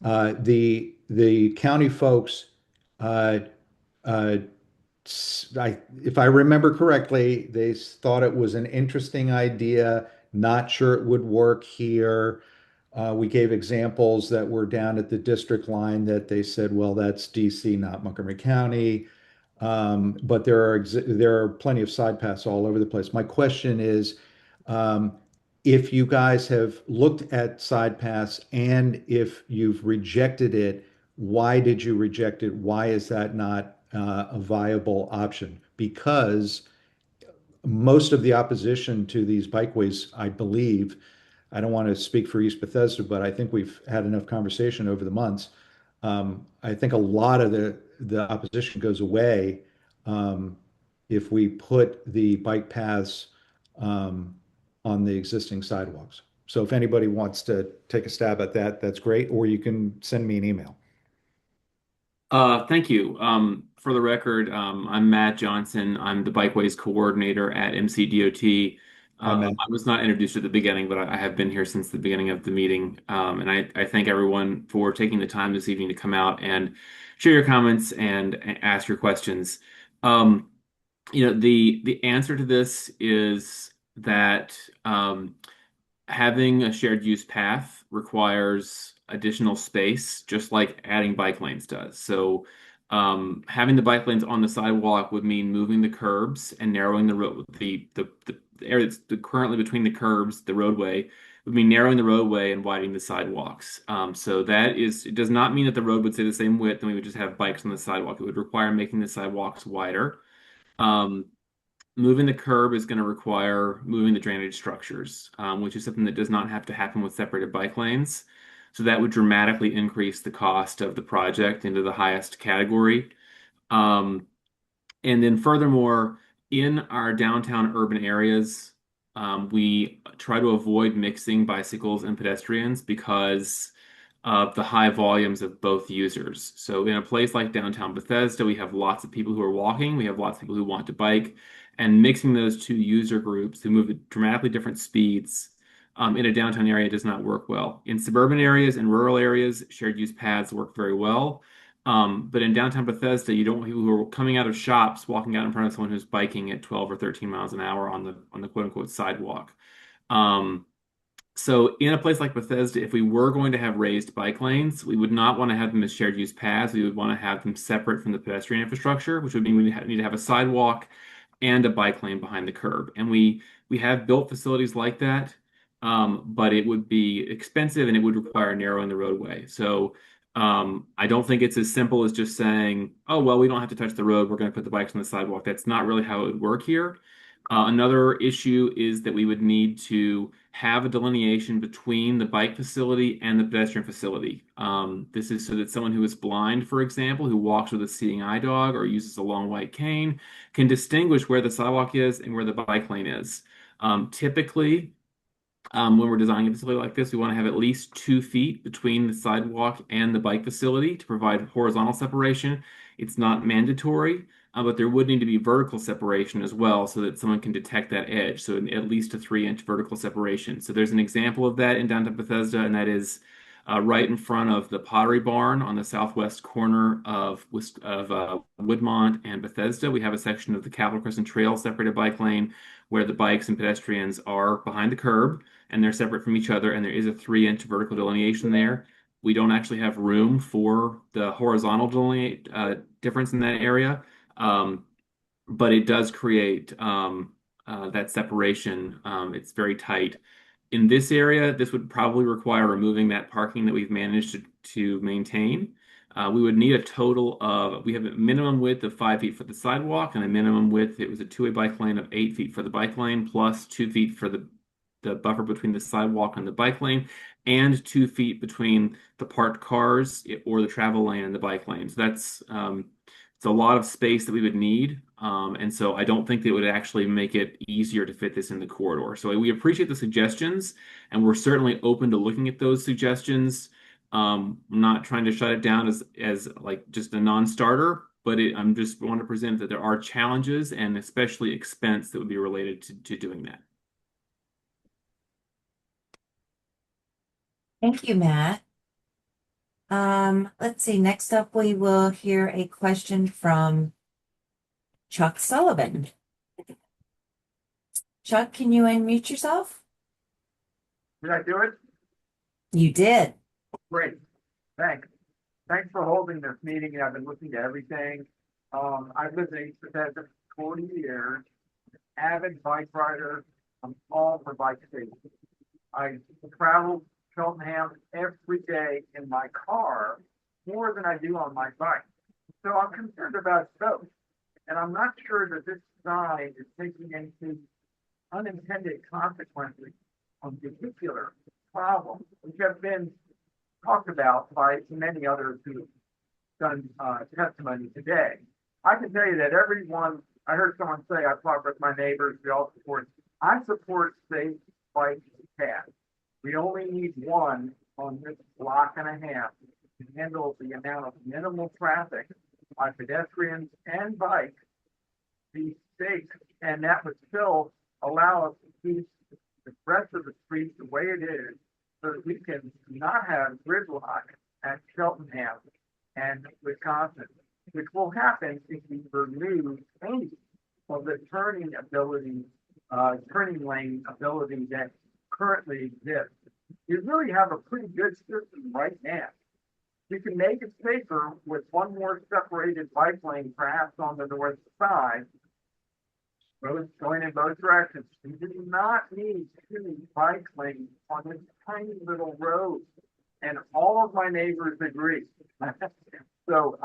The county folks, uh, uh, if I remember correctly, they thought it was an interesting idea. Not sure it would work here. We gave examples that were down at the district line that they said, well, that's DC, not Montgomery County. But there are plenty of side paths all over the place. My question is, um, if you guys have looked at side paths and if you've rejected it, why did you reject it? Why is that not a viable option? Because most of the opposition to these bikeways, I believe, I don't want to speak for East Bethesda, but I think we've had enough conversation over the months. I think a lot of the opposition goes away if we put the bike paths on the existing sidewalks. So if anybody wants to take a stab at that, that's great, or you can send me an email. Thank you. For the record, I'm Matt Johnson. I'm the Bikeways coordinator at MCDOT. Hi, Matt. I was not introduced at the beginning, but I have been here since the beginning of the meeting. And I thank everyone for taking the time this evening to come out and share your comments and ask your questions. The answer to this is that having a shared use path requires additional space, just like adding bike lanes does. So, having the bike lanes on the sidewalk would mean moving the curbs and narrowing the road. The area that's currently between the curbs, the roadway, would mean narrowing the roadway and widening the sidewalks. So it does not mean that the road would stay the same width and we would just have bikes on the sidewalk. It would require making the sidewalks wider. Um, Moving the curb is going to require moving the drainage structures, which is something that does not have to happen with separated bike lanes. So that would dramatically increase the cost of the project into the highest category. Um, and then furthermore, in our downtown urban areas, we try to avoid mixing bicycles and pedestrians because of the high volumes of both users. So in a place like downtown Bethesda, we have lots of people who are walking, we have lots of people who want to bike, and mixing those two user groups who move at dramatically different speeds in a downtown area does not work well. In suburban areas and rural areas, shared use paths work very well. But in downtown Bethesda, you don't want people who are coming out of shops walking out in front of someone who's biking at 12 or 13 miles an hour on the quote unquote sidewalk. Um, so in a place like Bethesda, if we were going to have raised bike lanes, we would not want to have them as shared use paths. We would want to have them separate from the pedestrian infrastructure, which would mean we need to have a sidewalk and a bike lane behind the curb. And we have built facilities like that, but it would be expensive and it would require narrowing the roadway. So I don't think it's as simple as just saying, oh, well, we don't have to touch the road. We're going to put the bikes on the sidewalk. That's not really how it would work here. Another issue is that we would need to have a delineation between the bike facility and the pedestrian facility. This is so that someone who is blind, for example, who walks with a seeing eye dog or uses a long white cane, can distinguish where the sidewalk is and where the bike lane is. Typically, when we're designing a facility like this, we want to have at least 2 feet between the sidewalk and the bike facility to provide horizontal separation. It's not mandatory, but there would need to be vertical separation as well so that someone can detect that edge. So at least a 3-inch vertical separation. So there's an example of that in downtown Bethesda, and that is right in front of the Pottery Barn on the southwest corner of Woodmont and Bethesda. We have a section of the Capitol Crescent Trail separated bike lane where the bikes and pedestrians are behind the curb and they're separate from each other, and there is a 3-inch vertical delineation there. We don't actually have room for the horizontal difference in that area, but it does create that separation. It's very tight. In this area, this would probably require removing that parking that we've managed to maintain. We would need a total of, we have a minimum width of 5 feet for the sidewalk and a minimum width, it was a two-way bike lane of 8 feet for the bike lane, plus 2 feet for the buffer between the sidewalk and the bike lane, and 2 feet between the parked cars or the travel lane and the bike lane. So that's it's a lot of space that we would need. And so I don't think that it would actually make it easier to fit this in the corridor. So we appreciate the suggestions, and we're certainly open to looking at those suggestions. I'm not trying to shut it down as like just a non-starter, but I'm just want to present that there are challenges and especially expense that would be related to doing that. Thank you, Matt. Let's see. Next up, we will hear a question from Chuck Sullivan. Chuck, can you unmute yourself? Did I do it? You did. Great. Thanks. Thanks for holding this meeting. I've been listening to everything. I've lived in East Bethesda for 40 years, avid bike rider. I'm all for bike safety. I travel Cheltenham every day in my car more than I do on my bike. So I'm concerned about both. And I'm not sure that this design is taking into unintended consequences on particular problems, which have been talked about by many others who've done testimony today. I can tell you that everyone, I heard someone say, I talked with my neighbors, we all support, I support safe bike paths. We only need one on this block and a half to handle the amount of minimal traffic by pedestrians and bikes be safe, and that would still allow us to keep the rest of the street the way it is, so that we can not have gridlock at Cheltenham and Wisconsin, which will happen if we remove any of the turning lane ability that currently exists. You really have a pretty good system right now. You can make it safer with one more separated bike lane, perhaps on the north side, going in both directions. You do not need 2 bike lanes on this tiny little road. And all of my neighbors agree. So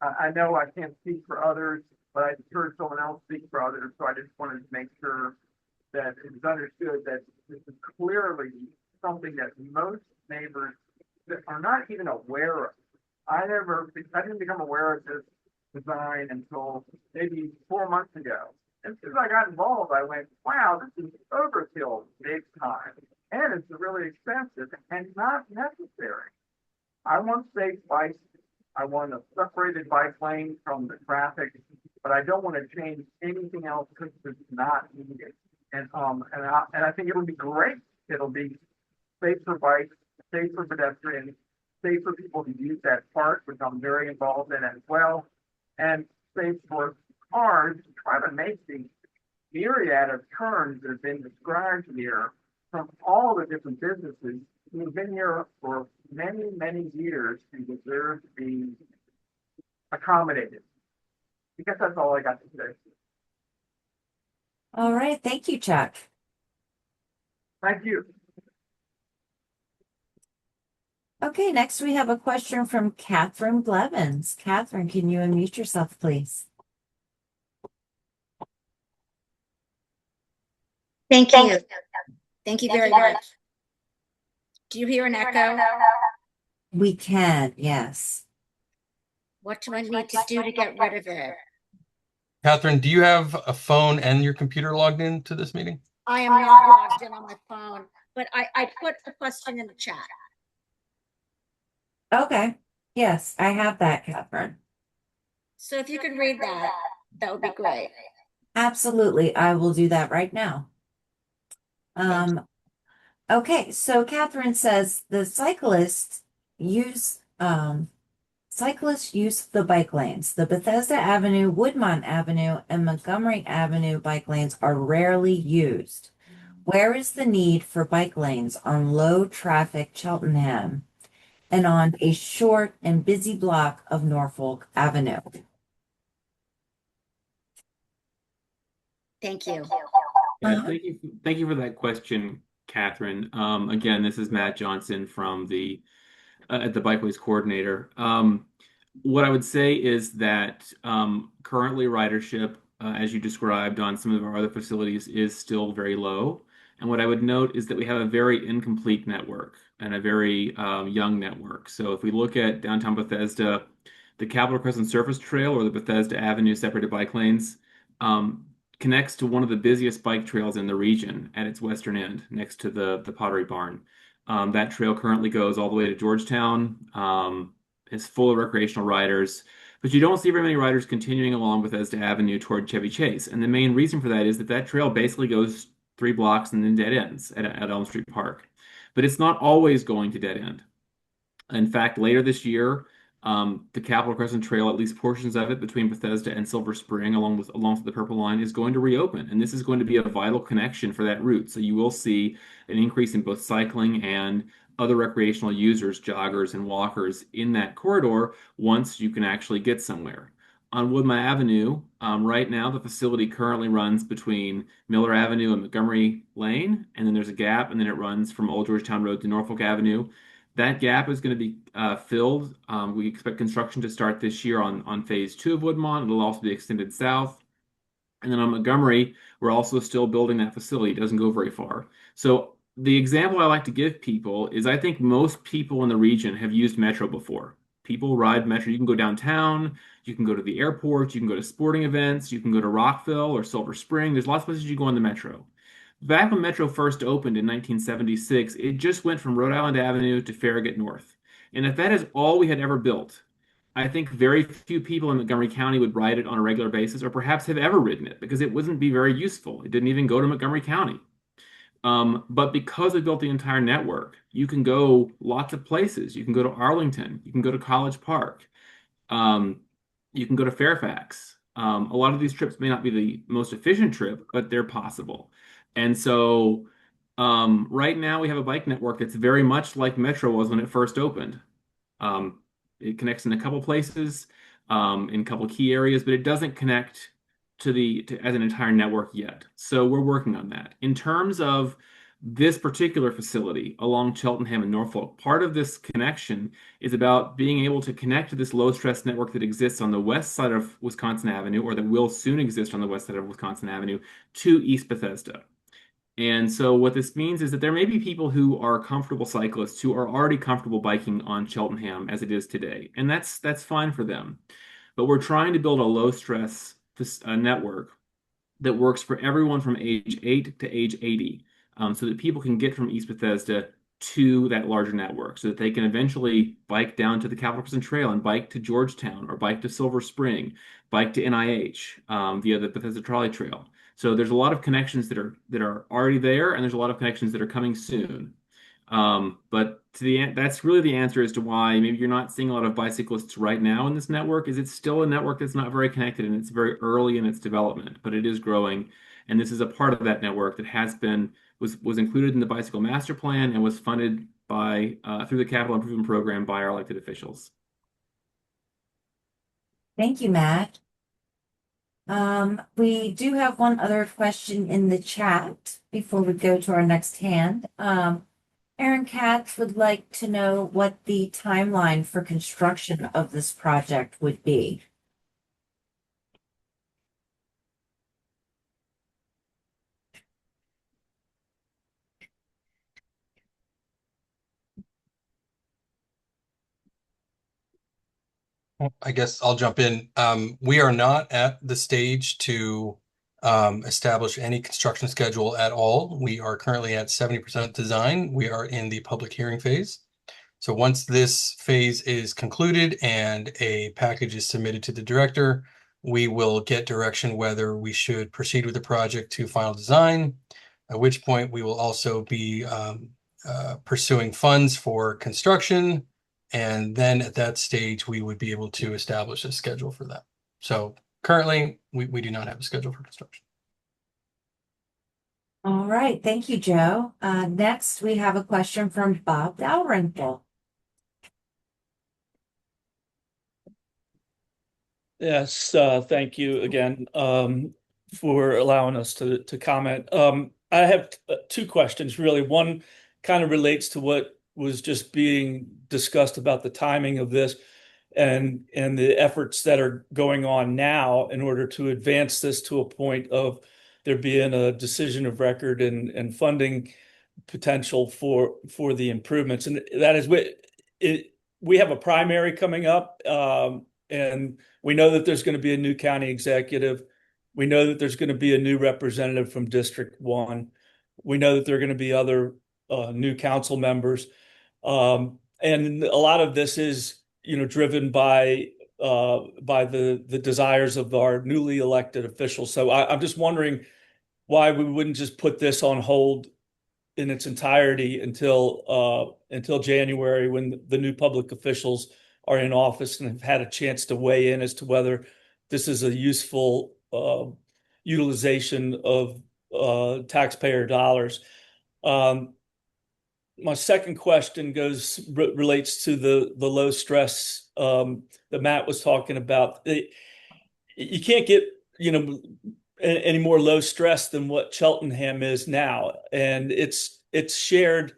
I know I can't speak for others, but I heard someone else speak for others. So I just wanted to make sure that it's understood that this is clearly something that most neighbors are not even aware of. I didn't become aware of this design until maybe 4 months ago. And as soon as I got involved, I went, wow, this is overkill big time. And it's really expensive and not necessary. I want safe bikes. I want a separated bike lane from the traffic, but I don't want to change anything else because it's not needed. And I think it would be great. It'll be safe for bikes, safe for pedestrians, safe for people to use that park, which I'm very involved in as well, and safe for cars to try to make the myriad of turns that have been described here from all the different businesses who have been here for many, many years and deserve to be accommodated. I guess that's all I got to say. All right. Thank you, Chuck. Thank you. Okay, next we have a question from Catherine Blevins. Catherine, can you unmute yourself, please? Thank you. Thank you very much. Do you hear an echo? We can, yes. What do I need to do to get rid of it? Catherine, do you have a phone and your computer logged into this meeting? I am not logged in on my phone, but I put the question in the chat. Okay. Yes, I have that, Catherine. So if you can read that, that would be great. Absolutely. I will do that right now. Okay, so Catherine says the cyclists use the bike lanes. The Bethesda Avenue, Woodmont Avenue, and Montgomery Avenue bike lanes are rarely used. Where is the need for bike lanes on low traffic Cheltenham and on a short and busy block of Norfolk Avenue? Thank you. Yeah, thank you for that question, Catherine. Again, this is Matt Johnson from the Bikeways coordinator. What I would say is that currently ridership, as you described on some of our other facilities, is still very low. And what I would note is that we have a very incomplete network and a very young network. So if we look at downtown Bethesda, the Capitol Crescent Surface Trail or the Bethesda Avenue separated bike lanes connects to one of the busiest bike trails in the region at its western end, next to the Pottery Barn. That trail currently goes all the way to Georgetown. It's full of recreational riders, but you don't see very many riders continuing along Bethesda Avenue toward Chevy Chase. And the main reason for that is that that trail basically goes 3 blocks and then dead ends at Elm Street Park. But it's not always going to dead end. In fact, later this year, the Capitol Crescent Trail, at least portions of it between Bethesda and Silver Spring, along with the Purple Line, is going to reopen, and this is going to be a vital connection for that route. So you will see an increase in both cycling and other recreational users, joggers and walkers in that corridor once you can actually get somewhere. On Woodmont Avenue, right now the facility currently runs between Miller Avenue and Montgomery Lane, and then there's a gap, and then it runs from Old Georgetown Road to Norfolk Avenue. That gap is going to be filled. We expect construction to start this year on phase 2 of Woodmont. It'll also be extended south. And then on Montgomery, we're also still building that facility. It doesn't go very far. So the example I like to give people is I think most people in the region have used Metro before. People ride Metro. You can go downtown, you can go to the airport, you can go to sporting events, you can go to Rockville or Silver Spring. There's lots of places you go on the Metro. Back when Metro first opened in 1976, it just went from Rhode Island Avenue to Farragut North. And if that is all we had ever built, I think very few people in Montgomery County would ride it on a regular basis or perhaps have ever ridden it because it wouldn't be very useful. It didn't even go to Montgomery County. But because we built the entire network, you can go lots of places. You can go to Arlington. You can go to College Park. You can go to Fairfax. A lot of these trips may not be the most efficient trip, but they're possible. And so right now we have a bike network that's very much like Metro was when it first opened. It connects in a couple places, in a couple key areas, but it doesn't connect to as an entire network yet. So we're working on that. In terms of this particular facility along Cheltenham and Norfolk, part of this connection is about being able to connect to this low stress network that exists on the west side of Wisconsin Avenue, or that will soon exist on the west side of Wisconsin Avenue, to East Bethesda. And so what this means is that there may be people who are comfortable cyclists who are already comfortable biking on Cheltenham as it is today, and that's fine for them. But we're trying to build a low stress network that works for everyone from age 8 to age 80, so that people can get from East Bethesda to that larger network, so that they can eventually bike down to the Capitol Crescent Trail and bike to Georgetown or bike to Silver Spring, bike to NIH via the Bethesda Trolley Trail. So there's a lot of connections that are already there, and there's a lot of connections that are coming soon. But that's really the answer as to why maybe you're not seeing a lot of bicyclists right now in this network. Is it's still a network that's not very connected and it's very early in its development, but it is growing. And this is a part of that network that was included in the bicycle master plan and was funded by through the capital improvement program by our elected officials. Thank you, Matt. We do have one other question in the chat before we go to our next hand. Aaron Katz would like to know what the timeline for construction of this project would be. I guess I'll jump in. We are not at the stage to establish any construction schedule at all. We are currently at 70% design. We are in the public hearing phase. So once this phase is concluded and a package is submitted to the director, we will get direction whether we should proceed with the project to final design, at which point we will also be pursuing funds for construction. And then at that stage, we would be able to establish a schedule for that. So currently, we do not have a schedule for construction. All right, thank you, Joe. Next, we have a question from Bob Dalrymple. Yes, thank you again for allowing us to comment. I have two questions, really. One kind of relates to what was just being discussed about the timing of this and the efforts that are going on now in order to advance this to a point of there being a decision of record and funding potential for the improvements. And that is we have a primary coming up, and we know that there's going to be a new county executive. We know that there's going to be a new representative from District 1. We know that there are going to be other new council members. And a lot of this is, driven by the desires of our newly elected officials. So I'm just wondering why we wouldn't just put this on hold in its entirety until January, when the new public officials are in office and have had a chance to weigh in as to whether this is a useful utilization of taxpayer dollars. My second question relates to the low stress that Matt was talking about. You can't get any more low stress than what Cheltenham is now, and it's shared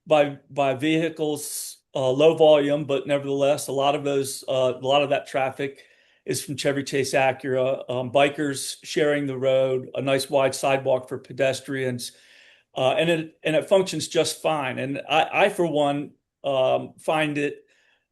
by vehicles, low volume, but nevertheless, a lot of that traffic is from Chevy Chase Acura, bikers sharing the road, a nice wide sidewalk for pedestrians, and it functions just fine. And I for one, find it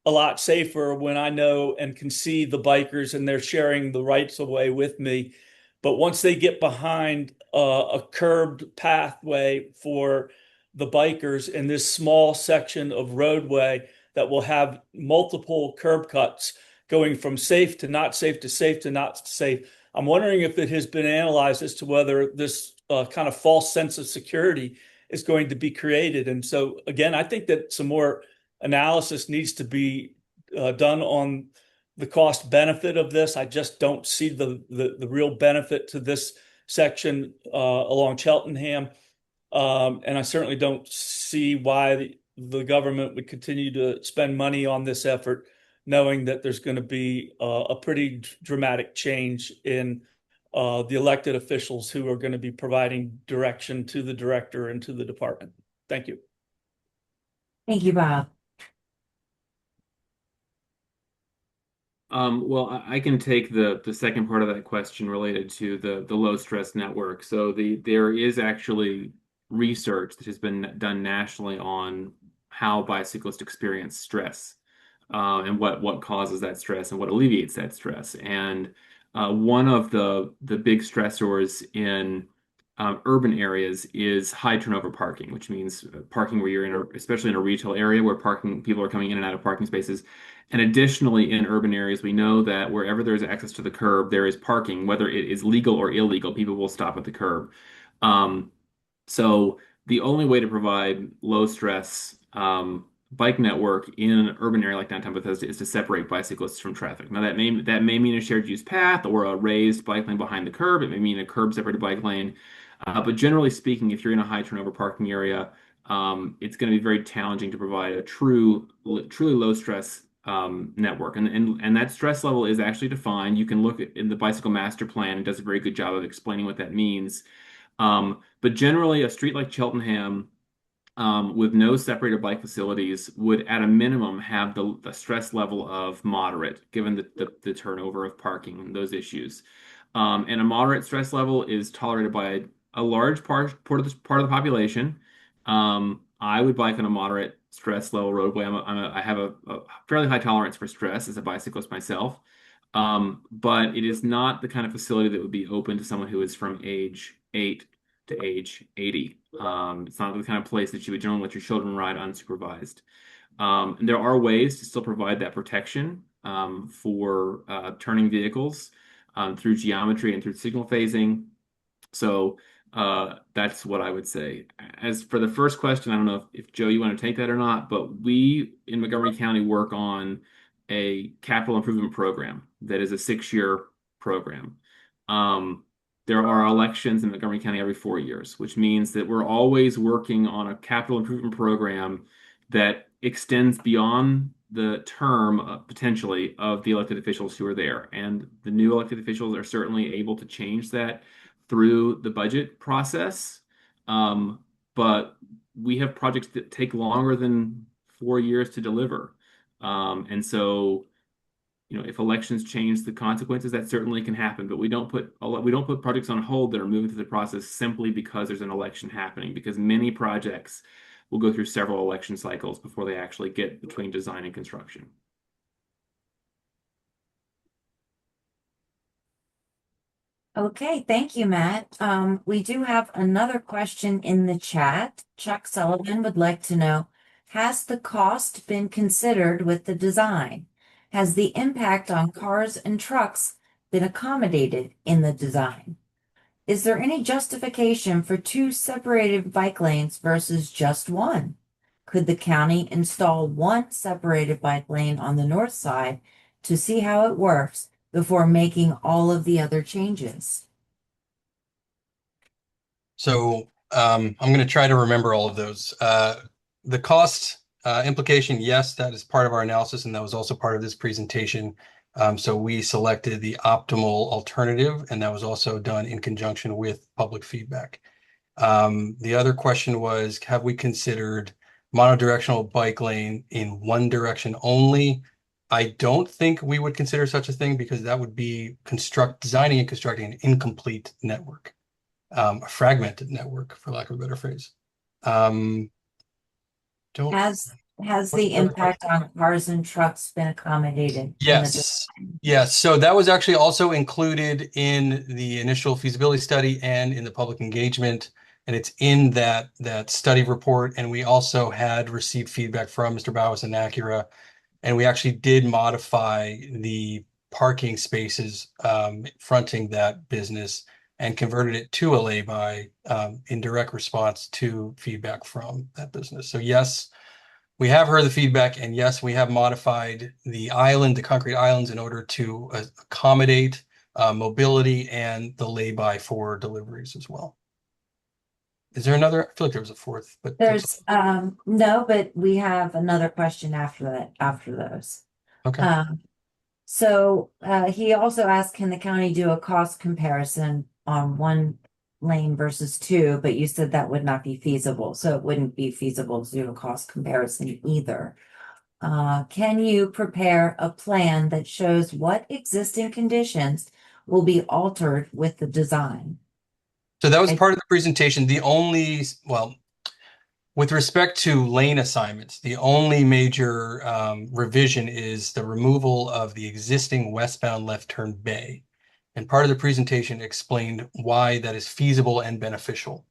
a lot safer when I know and can see the bikers and they're sharing the rights of way with me. But once they get behind a curbed pathway for the bikers in this small section of roadway that will have multiple curb cuts going from safe to not safe to safe to not safe, I'm wondering if it has been analyzed as to whether this kind of false sense of security is going to be created. And so, again, I think that some more analysis needs to be done on the cost benefit of this. I just don't see the real benefit to this section along Cheltenham. And I certainly don't see why the government would continue to spend money on this effort, knowing that there's going to be a pretty dramatic change in the elected officials who are going to be providing direction to the director and to the department. Thank you. Thank you, Bob. Well, I can take the second part of that question related to the low stress network. So there is actually research that has been done nationally on how bicyclists experience stress, and what causes that stress and what alleviates that stress. And one of the big stressors in urban areas is high turnover parking, which means parking where you're especially in a retail area where people are coming in and out of parking spaces. And additionally, in urban areas, we know that wherever there's access to the curb, there is parking, whether it is legal or illegal, people will stop at the curb. So the only way to provide low stress bike network in an urban area like downtown Bethesda is to separate bicyclists from traffic. Now that may mean a shared use path or a raised bike lane behind the curb. It may mean a curb separated bike lane. But generally speaking, if you're in a high turnover parking area, it's going to be very challenging to provide a truly low stress network. And that stress level is actually defined. You can look in the Bicycle Master Plan. It does a very good job of explaining what that means. But generally, a street like Cheltenham, with no separated bike facilities, would at a minimum have the stress level of moderate, given the turnover of parking and those issues. And a moderate stress level is tolerated by a large part of the population. I would bike on a moderate stress level roadway. I have a fairly high tolerance for stress as a bicyclist myself. But it is not the kind of facility that would be open to someone who is from age 8 to age 80. It's not the kind of place that you would generally let your children ride unsupervised. And there are ways to still provide that protection for turning vehicles through geometry and through signal phasing. So that's what I would say. As for the first question, I don't know if Joe, you want to take that or not, but we in Montgomery County work on a capital improvement program that is a 6-year program. There are elections in Montgomery County every 4 years, which means that we're always working on a capital improvement program that extends beyond the term potentially of the elected officials who are there. And the new elected officials are certainly able to change that through the budget process. But we have projects that take longer than 4 years to deliver. And so, if elections change the consequences, that certainly can happen. But we don't put projects on hold that are moving through the process simply because there's an election happening, because many projects will go through several election cycles before they actually get between design and construction. Okay, thank you, Matt. We do have another question in the chat. Chuck Sullivan would like to know, has the cost been considered with the design? Has the impact on cars and trucks been accommodated in the design? Is there any justification for 2 separated bike lanes versus just one? Could the county install 1 separated bike lane on the north side to see how it works before making all of the other changes? So I'm going to try to remember all of those. The cost implication, yes, that is part of our analysis, and that was also part of this presentation. So we selected the optimal alternative, and that was also done in conjunction with public feedback. The other question was, have we considered monodirectional bike lane in one direction only? I don't think we would consider such a thing, because that would be designing and constructing an incomplete network, a fragmented network, for lack of a better phrase. Has the impact on cars and trucks been accommodated? Yes. Yes. So that was actually also included in the initial feasibility study and in the public engagement, and it's in that study report. And we also had received feedback from Mr. Bowes and Acura, and we actually did modify the parking spaces fronting that business and converted it to a lay-by in direct response to feedback from that business. So yes, we have heard the feedback, and yes, we have modified the concrete islands, in order to accommodate mobility and the lay-by for deliveries as well. Is there another? I feel like there was a fourth, but There's no, but we have another question after those. Okay. So he also asked, can the county do a cost comparison on 1 lane versus 2? But you said that would not be feasible, so it wouldn't be feasible to do a cost comparison either. Can you prepare a plan that shows what existing conditions will be altered with the design? So that was part of the presentation. With respect to lane assignments, the only major revision is the removal of the existing westbound left turn bay. And part of the presentation explained why that is feasible and beneficial.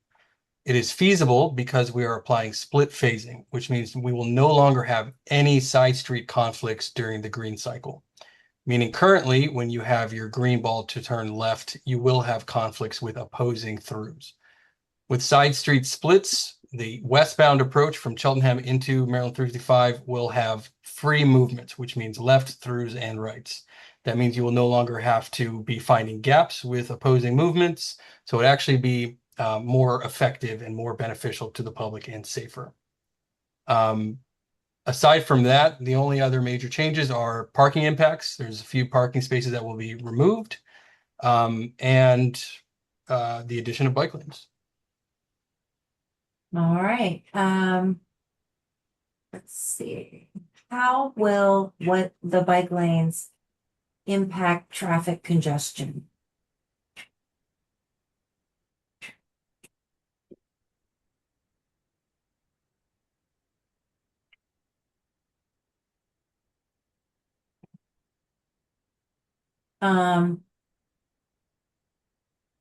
It is feasible because we are applying split phasing, which means we will no longer have any side street conflicts during the green cycle. Meaning currently, when you have your green ball to turn left, you will have conflicts with opposing throughs. With side street splits, the westbound approach from Cheltenham into Maryland 355 will have free movement, which means left throughs and rights. That means you will no longer have to be finding gaps with opposing movements. So it actually be more effective and more beneficial to the public and safer. Aside from that, the only other major changes are parking impacts. There's a few parking spaces that will be removed, and the addition of bike lanes. All right. Let's see. How will the bike lanes impact traffic congestion? Um,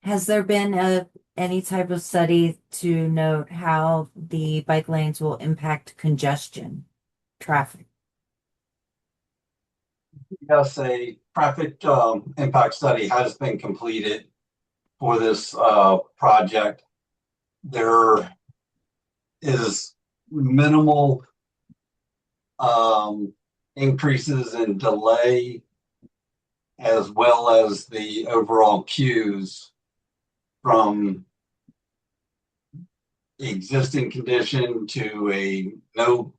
has there been any type of study to note how the bike lanes will impact congestion, traffic? Yes, a traffic impact study has been completed for this project. There is minimal increases in delay as well as the overall queues from existing condition to a no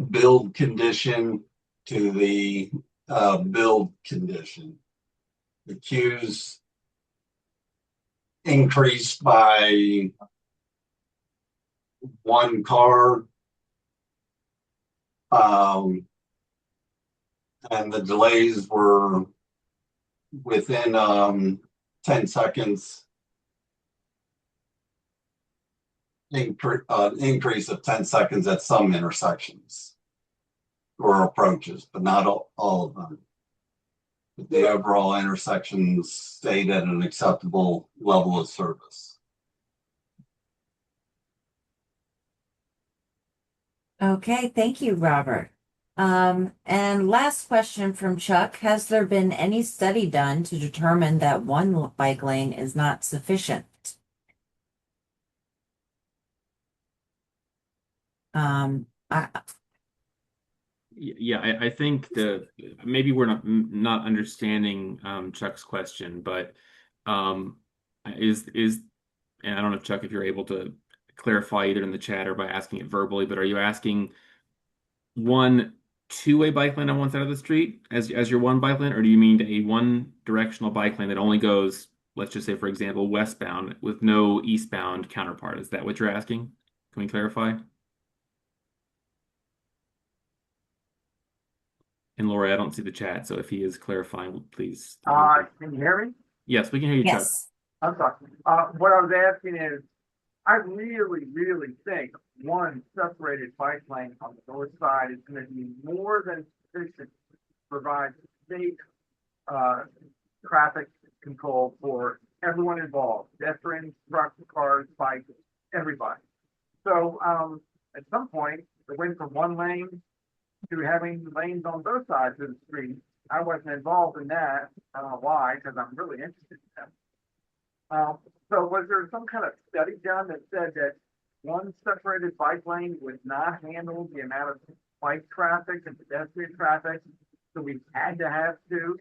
build condition to the build condition. The queues increased by one car, and the delays were within 10 seconds, increase of 10 seconds at some intersections or approaches, but not all of them. But the overall intersections stayed at an acceptable level of service. Okay, thank you, Robert. And last question from Chuck. Has there been any study done to determine that one bike lane is not sufficient? I, Yeah, I think maybe we're not understanding Chuck's question, but um, is and I don't know, Chuck, if you're able to clarify either in the chat or by asking it verbally, but are you asking one two-way bike lane on one side of the street as your one bike lane, or do you mean a one directional bike lane that only goes, let's just say, for example, westbound with no eastbound counterpart? Is that what you're asking? Can we clarify? And Lori, I don't see the chat, so if he is clarifying, please. Can you hear me? Yes, we can hear you, Chuck. yes. I'm sorry. What I was asking is, I really think one separated bike lane on the north side is going to be more than sufficient to provide safe traffic control for everyone involved, pedestrians, trucks, cars, bikes, everybody. So at some point, it went from one lane to having lanes on both sides of the street. I wasn't involved in that. I don't know why, because I'm really interested in that. So was there some kind of study done that said that one separated bike lane would not handle the amount of bike traffic and pedestrian traffic? So we had to have two?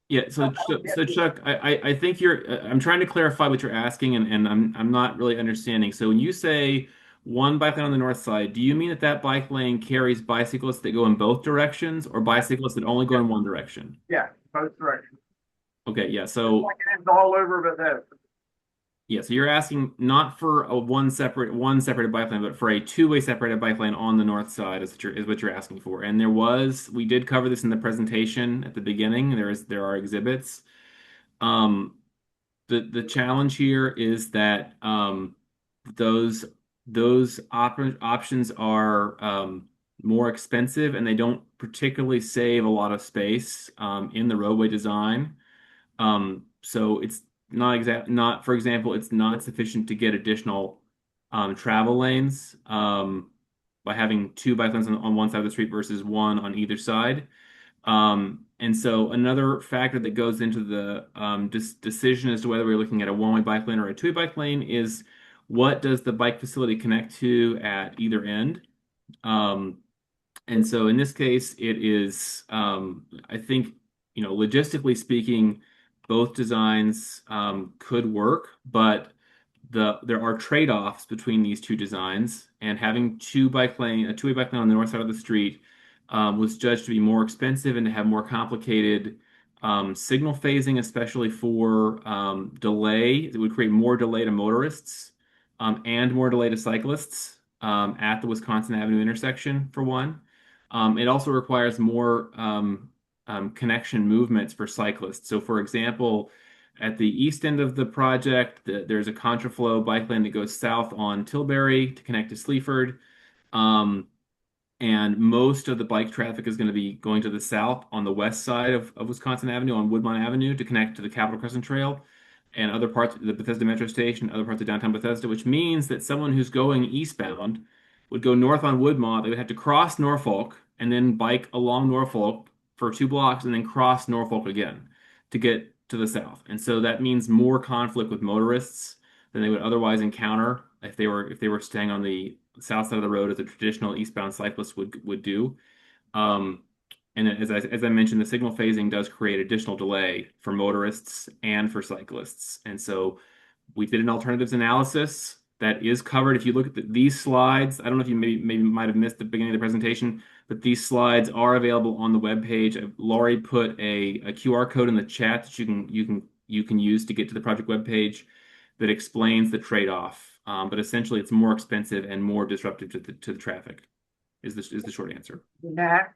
Yeah, so Chuck, I think I'm trying to clarify what you're asking, and I'm not really understanding. So when you say one bike lane on the north side, do you mean that bike lane carries bicyclists that go in both directions, or bicyclists that only go in one direction? Yeah, both directions. Okay, yeah, so Like it's all over but this. yeah, so you're asking not for a one separated bike lane, but for a two-way separated bike lane on the north side is what you're asking for. And we did cover this in the presentation at the beginning. There are exhibits. Um, the challenge here is that those options are more expensive and they don't particularly save a lot of space in the roadway design. So it's not, for example, it's not sufficient to get additional travel lanes by having two bike lanes on one side of the street versus one on either side. And so another factor that goes into the decision as to whether we're looking at a one-way bike lane or a two-way bike lane is what does the bike facility connect to at either end? And so in this case, it is, I think, logistically speaking, both designs could work, but there are trade-offs between these two designs, and having a two-way bike lane on the north side of the street was judged to be more expensive and to have more complicated signal phasing, especially for delay. It would create more delay to motorists and more delay to cyclists at the Wisconsin Avenue intersection, for one. It also requires more connection movements for cyclists. So, for example, at the east end of the project, there's a contraflow bike lane that goes south on Tilbury to connect to Sleaford. And most of the bike traffic is going to be going to the south on the west side of Wisconsin Avenue on Woodmont Avenue to connect to the Capitol Crescent Trail and other parts of the Bethesda Metro Station, other parts of downtown Bethesda, which means that someone who's going eastbound would go north on Woodmont. They would have to cross Norfolk and then bike along Norfolk for 2 blocks and then cross Norfolk again to get to the south. And so that means more conflict with motorists than they would otherwise encounter if they were staying on the south side of the road as a traditional eastbound cyclist would do. And as I mentioned, the signal phasing does create additional delay for motorists and for cyclists. And so we did an alternatives analysis that is covered. If you look at these slides, I don't know if you maybe might have missed the beginning of the presentation, but these slides are available on the webpage. Laurie put a QR code in the chat that you can use to get to the project webpage that explains the trade-off. But essentially, it's more expensive and more disruptive to the traffic. Is the short answer. Matt,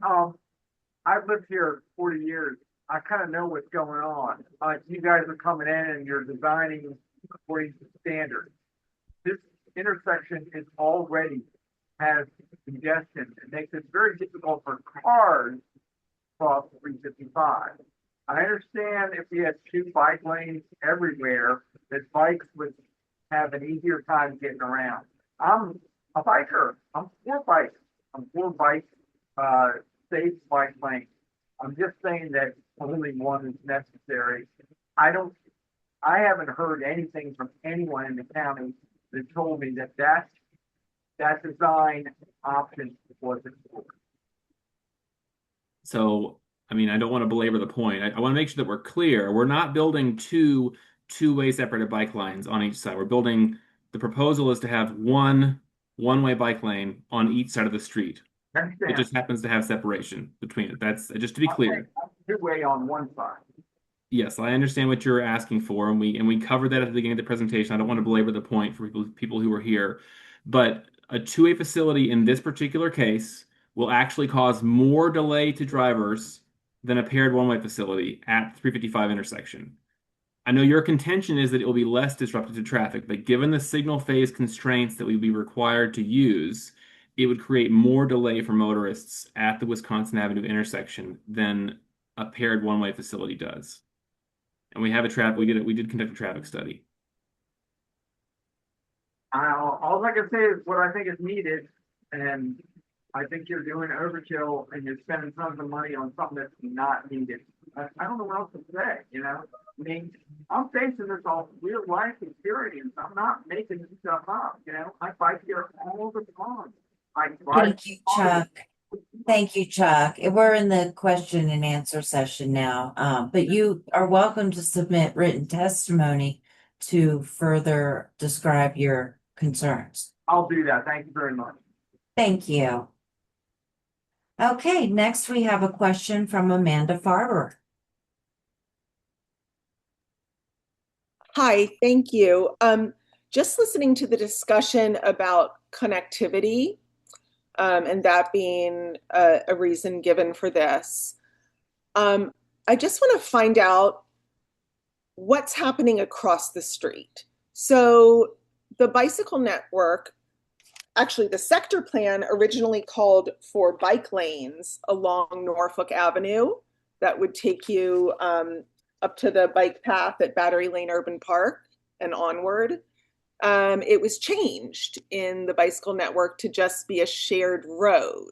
I've lived here 40 years. I kind of know what's going on. You guys are coming in and you're designing according to standards. This intersection is already has congestion. It makes it very difficult for cars to cross 355. I understand if we had 2 bike lanes everywhere, that bikes would have an easier time getting around. I'm a biker. I'm for bikes. I'm for bike, safe bike lanes. I'm just saying that only one is necessary. I haven't heard anything from anyone in the county that told me that design option wasn't working. So, I mean, I don't want to belabor the point. I want to make sure that we're clear. We're not building two-way separated bike lines on each side. The proposal is to have one-way bike lane on each side of the street. It just happens to have separation between it. That's just to be clear. Two-way on one side. Yes, I understand what you're asking for, and we covered that at the beginning of the presentation. I don't want to belabor the point for people who were here, but a two-way facility in this particular case will actually cause more delay to drivers than a paired one-way facility at the 355 intersection. I know your contention is that it will be less disruptive to traffic, but given the signal phase constraints that we'd be required to use, it would create more delay for motorists at the Wisconsin Avenue intersection than a paired one-way facility does. And we did conduct a traffic study. All I can say is what I think is needed, and I think you're doing overkill and you're spending tons of money on something that's not needed. I don't know what else to say, you know? I mean, I'm facing this all real life experience. I'm not making this stuff up, you know? I bike here all the time. Thank you, Chuck. Thank you, Chuck. We're in the question and answer session now, but you are welcome to submit written testimony to further describe your concerns. I'll do that. Thank you very much. Thank you. Okay, next we have a question from Amanda Farber. Hi, thank you. Just listening to the discussion about connectivity, and that being a reason given for this. I just want to find out what's happening across the street. So the bicycle network, actually the sector plan originally called for bike lanes along Norfolk Avenue that would take you up to the bike path at Battery Lane Urban Park and onward. It was changed in the bicycle network to just be a shared road.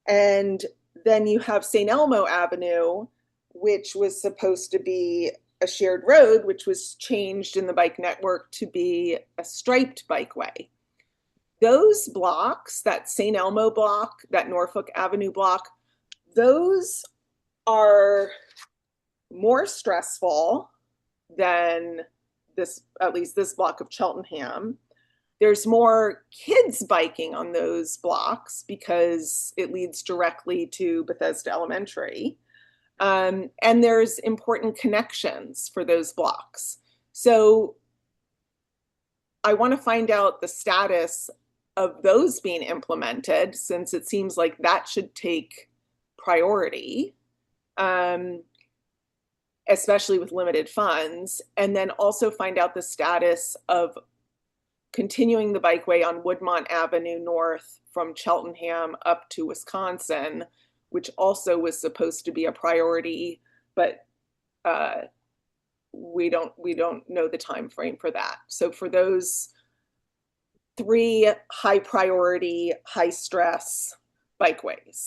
And then you have St. Elmo Avenue, which was supposed to be a shared road, which was changed in the bike network to be a striped bikeway. Those blocks, that St. Elmo block, that Norfolk Avenue block, those are more stressful than this, at least this block of Cheltenham. There's more kids biking on those blocks because it leads directly to Bethesda Elementary. And there's important connections for those blocks. So I want to find out the status of those being implemented, since it seems like that should take priority. Especially with limited funds, and then also find out the status of continuing the bikeway on Woodmont Avenue North from Cheltenham up to Wisconsin, which also was supposed to be a priority, but we don't know the time frame for that. So for those 3 high priority, high stress bikeways.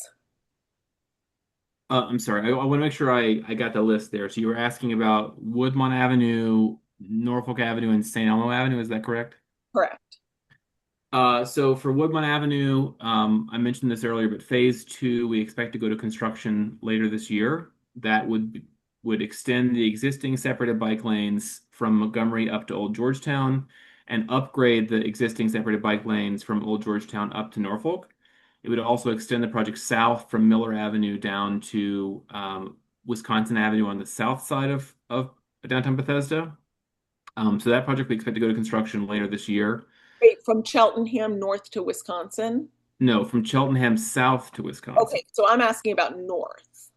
I'm sorry. I want to make sure I got the list there. So you were asking about Woodmont Avenue, Norfolk Avenue, and St. Elmo Avenue. Is that correct? Correct. So for Woodmont Avenue, I mentioned this earlier, but phase 2, we expect to go to construction later this year. That would extend the existing separated bike lanes from Montgomery up to Old Georgetown and upgrade the existing separated bike lanes from Old Georgetown up to Norfolk. It would also extend the project south from Miller Avenue down to Wisconsin Avenue on the south side of downtown Bethesda. So that project we expect to go to construction later this year. Wait, from Cheltenham north to Wisconsin? No, from Cheltenham south to Wisconsin. Okay, so I'm asking about north.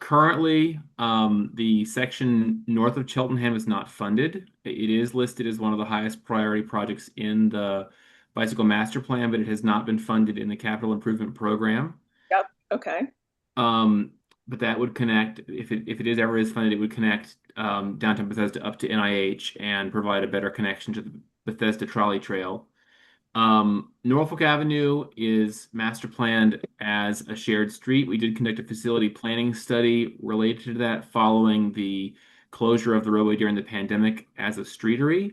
Currently, the section north of Cheltenham is not funded. It is listed as one of the highest priority projects in the bicycle master plan, but it has not been funded in the capital improvement program. Yep, okay. But that would connect, if it is ever is funded, it would connect downtown Bethesda up to NIH and provide a better connection to the Bethesda trolley trail. Norfolk Avenue is master planned as a shared street. We did conduct a facility planning study related to that following the closure of the roadway during the pandemic as a streetery.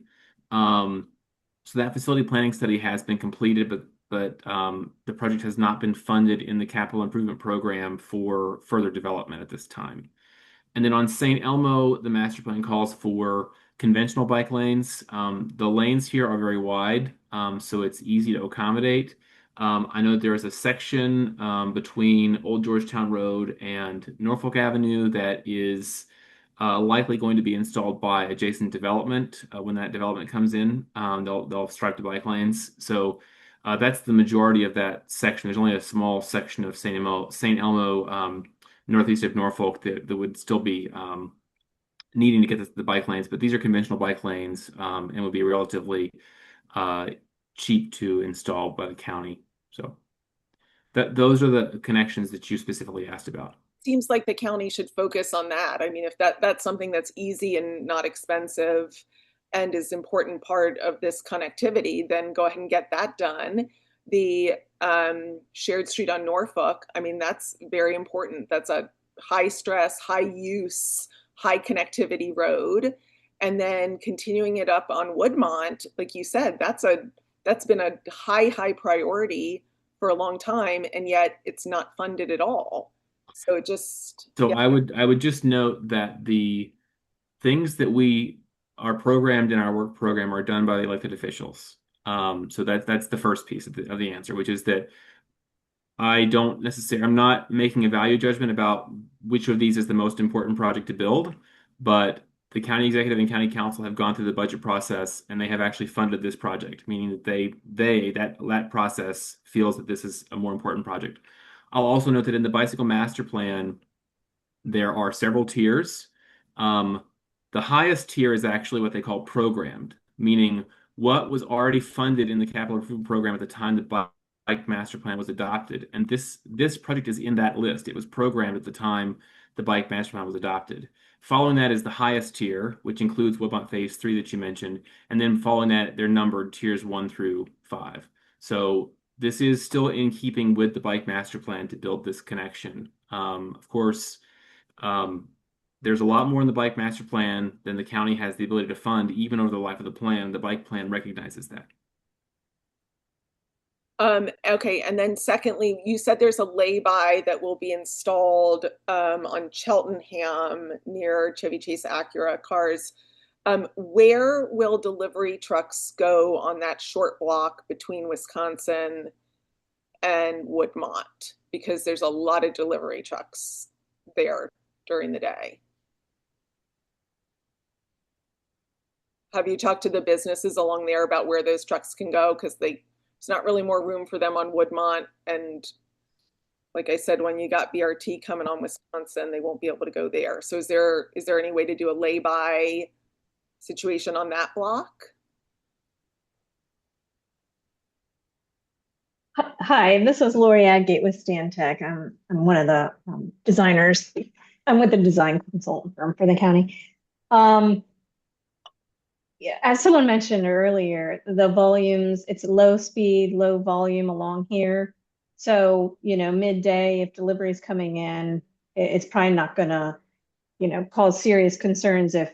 So that facility planning study has been completed, but the project has not been funded in the capital improvement program for further development at this time. And then on St. Elmo, the master plan calls for conventional bike lanes. The lanes here are very wide, so it's easy to accommodate. I know there is a section between Old Georgetown Road and Norfolk Avenue that is likely going to be installed by adjacent development. When that development comes in, they'll stripe the bike lanes. So that's the majority of that section. There's only a small section of St. Elmo, northeast of Norfolk that would still be needing to get the bike lanes, but these are conventional bike lanes and would be relatively cheap to install by the county. So those are the connections that you specifically asked about. Seems like the county should focus on that. I mean, if that's something that's easy and not expensive and is an important part of this connectivity, then go ahead and get that done. The shared street on Norfolk, I mean, that's very important. That's a high stress, high use, high connectivity road. And then continuing it up on Woodmont, like you said, that's been a high priority for a long time, and yet it's not funded at all. So it just So yeah. I would just note that the things that we are programmed in our work program are done by the elected officials. So that's the first piece of the answer, which is that I'm not making a value judgment about which of these is the most important project to build, but the county executive and county council have gone through the budget process and they have actually funded this project, meaning that that process feels that this is a more important project. I'll also note that in the bicycle master plan, there are several tiers. The highest tier is actually what they call programmed, meaning what was already funded in the capital improvement program at the time the bike master plan was adopted. And this project is in that list. It was programmed at the time the bike master plan was adopted. Following that is the highest tier, which includes Woodmont Phase 3 that you mentioned. And then following that, they're numbered tiers 1 through 5. So this is still in keeping with the bike master plan to build this connection. Of course, there's a lot more in the bike master plan than the county has the ability to fund, even over the life of the plan. The bike plan recognizes that. Okay, and then secondly, you said there's a lay-by that will be installed on Cheltenham near Chevy Chase Acura cars. Where will delivery trucks go on that short block between Wisconsin and Woodmont? Because there's a lot of delivery trucks there during the day. Have you talked to the businesses along there about where those trucks can go? Because there's not really more room for them on Woodmont. And like I said, when you got BRT coming on Wisconsin, they won't be able to go there. So is there any way to do a lay-by situation on that block? Hi, this is Lori Agate with Stantec. I'm one of the designers. I'm with the design consultant firm for the county. Um, yeah, as someone mentioned earlier, the volumes, it's low speed, low volume along here. So, midday, if delivery is coming in, it's probably not gonna, cause serious concerns if,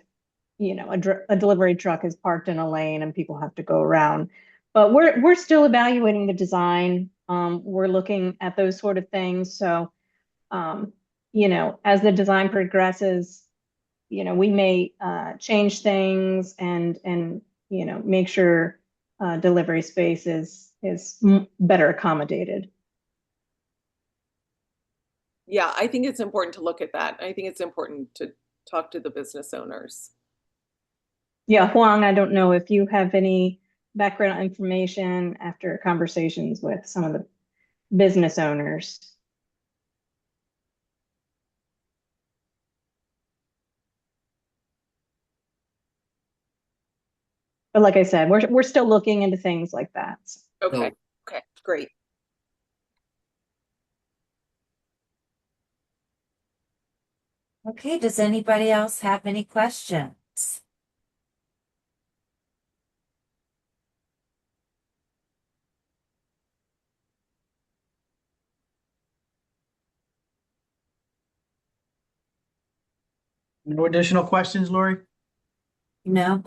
a delivery truck is parked in a lane and people have to go around. But we're still evaluating the design. We're looking at those sort of things. So, as the design progresses, we may change things and make sure delivery space is better accommodated. Yeah, I think it's important to look at that. I think it's important to talk to the business owners. Yeah, Huang, I don't know if you have any background information after conversations with some of the business owners. But like I said, we're still looking into things like that. Okay, okay, great. Okay, does anybody else have any questions? No additional questions, Lori? No,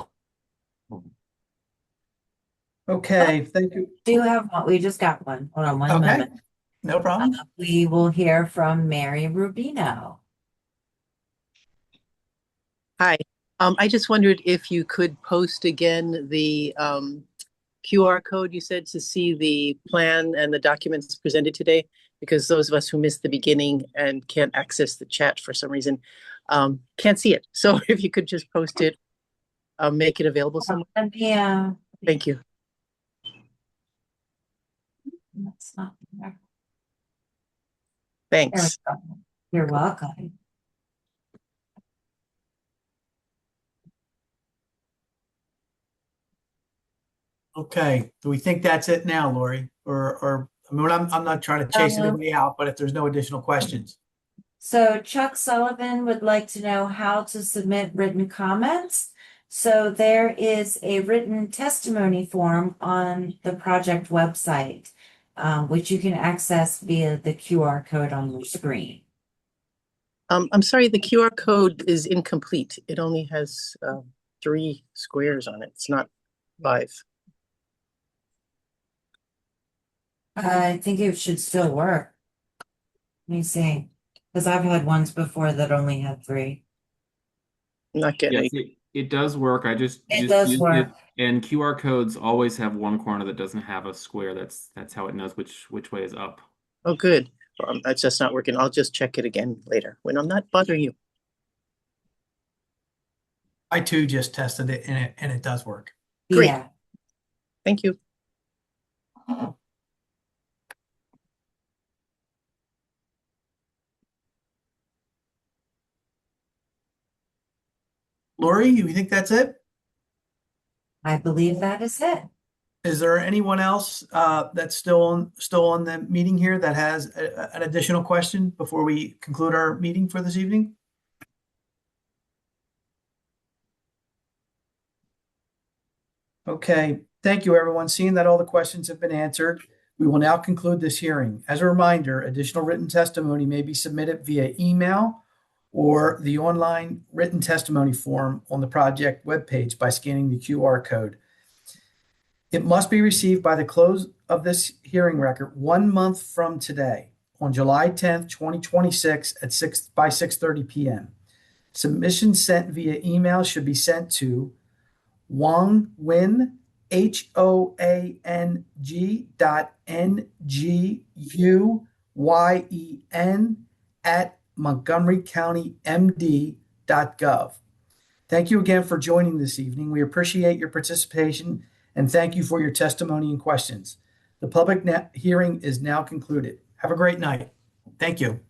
Okay, thank you. do have one. We just got one. Hold on one Okay, moment. no problem. We will hear from Mary Rubino. Hi. I just wondered if you could post again the QR code you said to see the plan and the documents presented today, because those of us who missed the beginning and can't access the chat for some reason can't see it. So if you could just post it, make it available somewhere. Yeah. Thank you. That's not there. Thanks. There we go. You're welcome. Okay, do we think that's it now, Lori? Or I mean, I'm not trying to chase anybody out, but if there's no additional questions. So Chuck Sullivan would like to know how to submit written comments. So there is a written testimony form on the project website, which you can access via the QR code on your screen. I'm sorry, the QR code is incomplete. It only has 3 squares on it. It's not 5. I think it should still work. Let me see, because I've had ones before that only had 3. I'm not getting Yes, it does work. I just does used work. it, and QR codes always have one corner that doesn't have a square. That's how it knows which way is up. Oh, good. Well, that's just not working. I'll just check it again later when I'm not bothering you. I too just tested it and it does work. Great. Yeah. Thank you. Lori, you think that's it? I believe that is it. Is there anyone else that's still on the meeting here that has an additional question before we conclude our meeting for this evening? Okay, thank you, everyone. Seeing that all the questions have been answered, we will now conclude this hearing. As a reminder, additional written testimony may be submitted via email or the online written testimony form on the project webpage by scanning the QR code. It must be received by the close of this hearing record 1 month from today, on July 10th, 2026 at 6:30 p.m. Submissions sent via email should be sent to Wang Win, HOANG.NGUYEN at montgomerycountymd.gov. Thank you again for joining this evening. We appreciate your participation and thank you for your testimony and questions. The public hearing is now concluded. Have a great night. Thank you.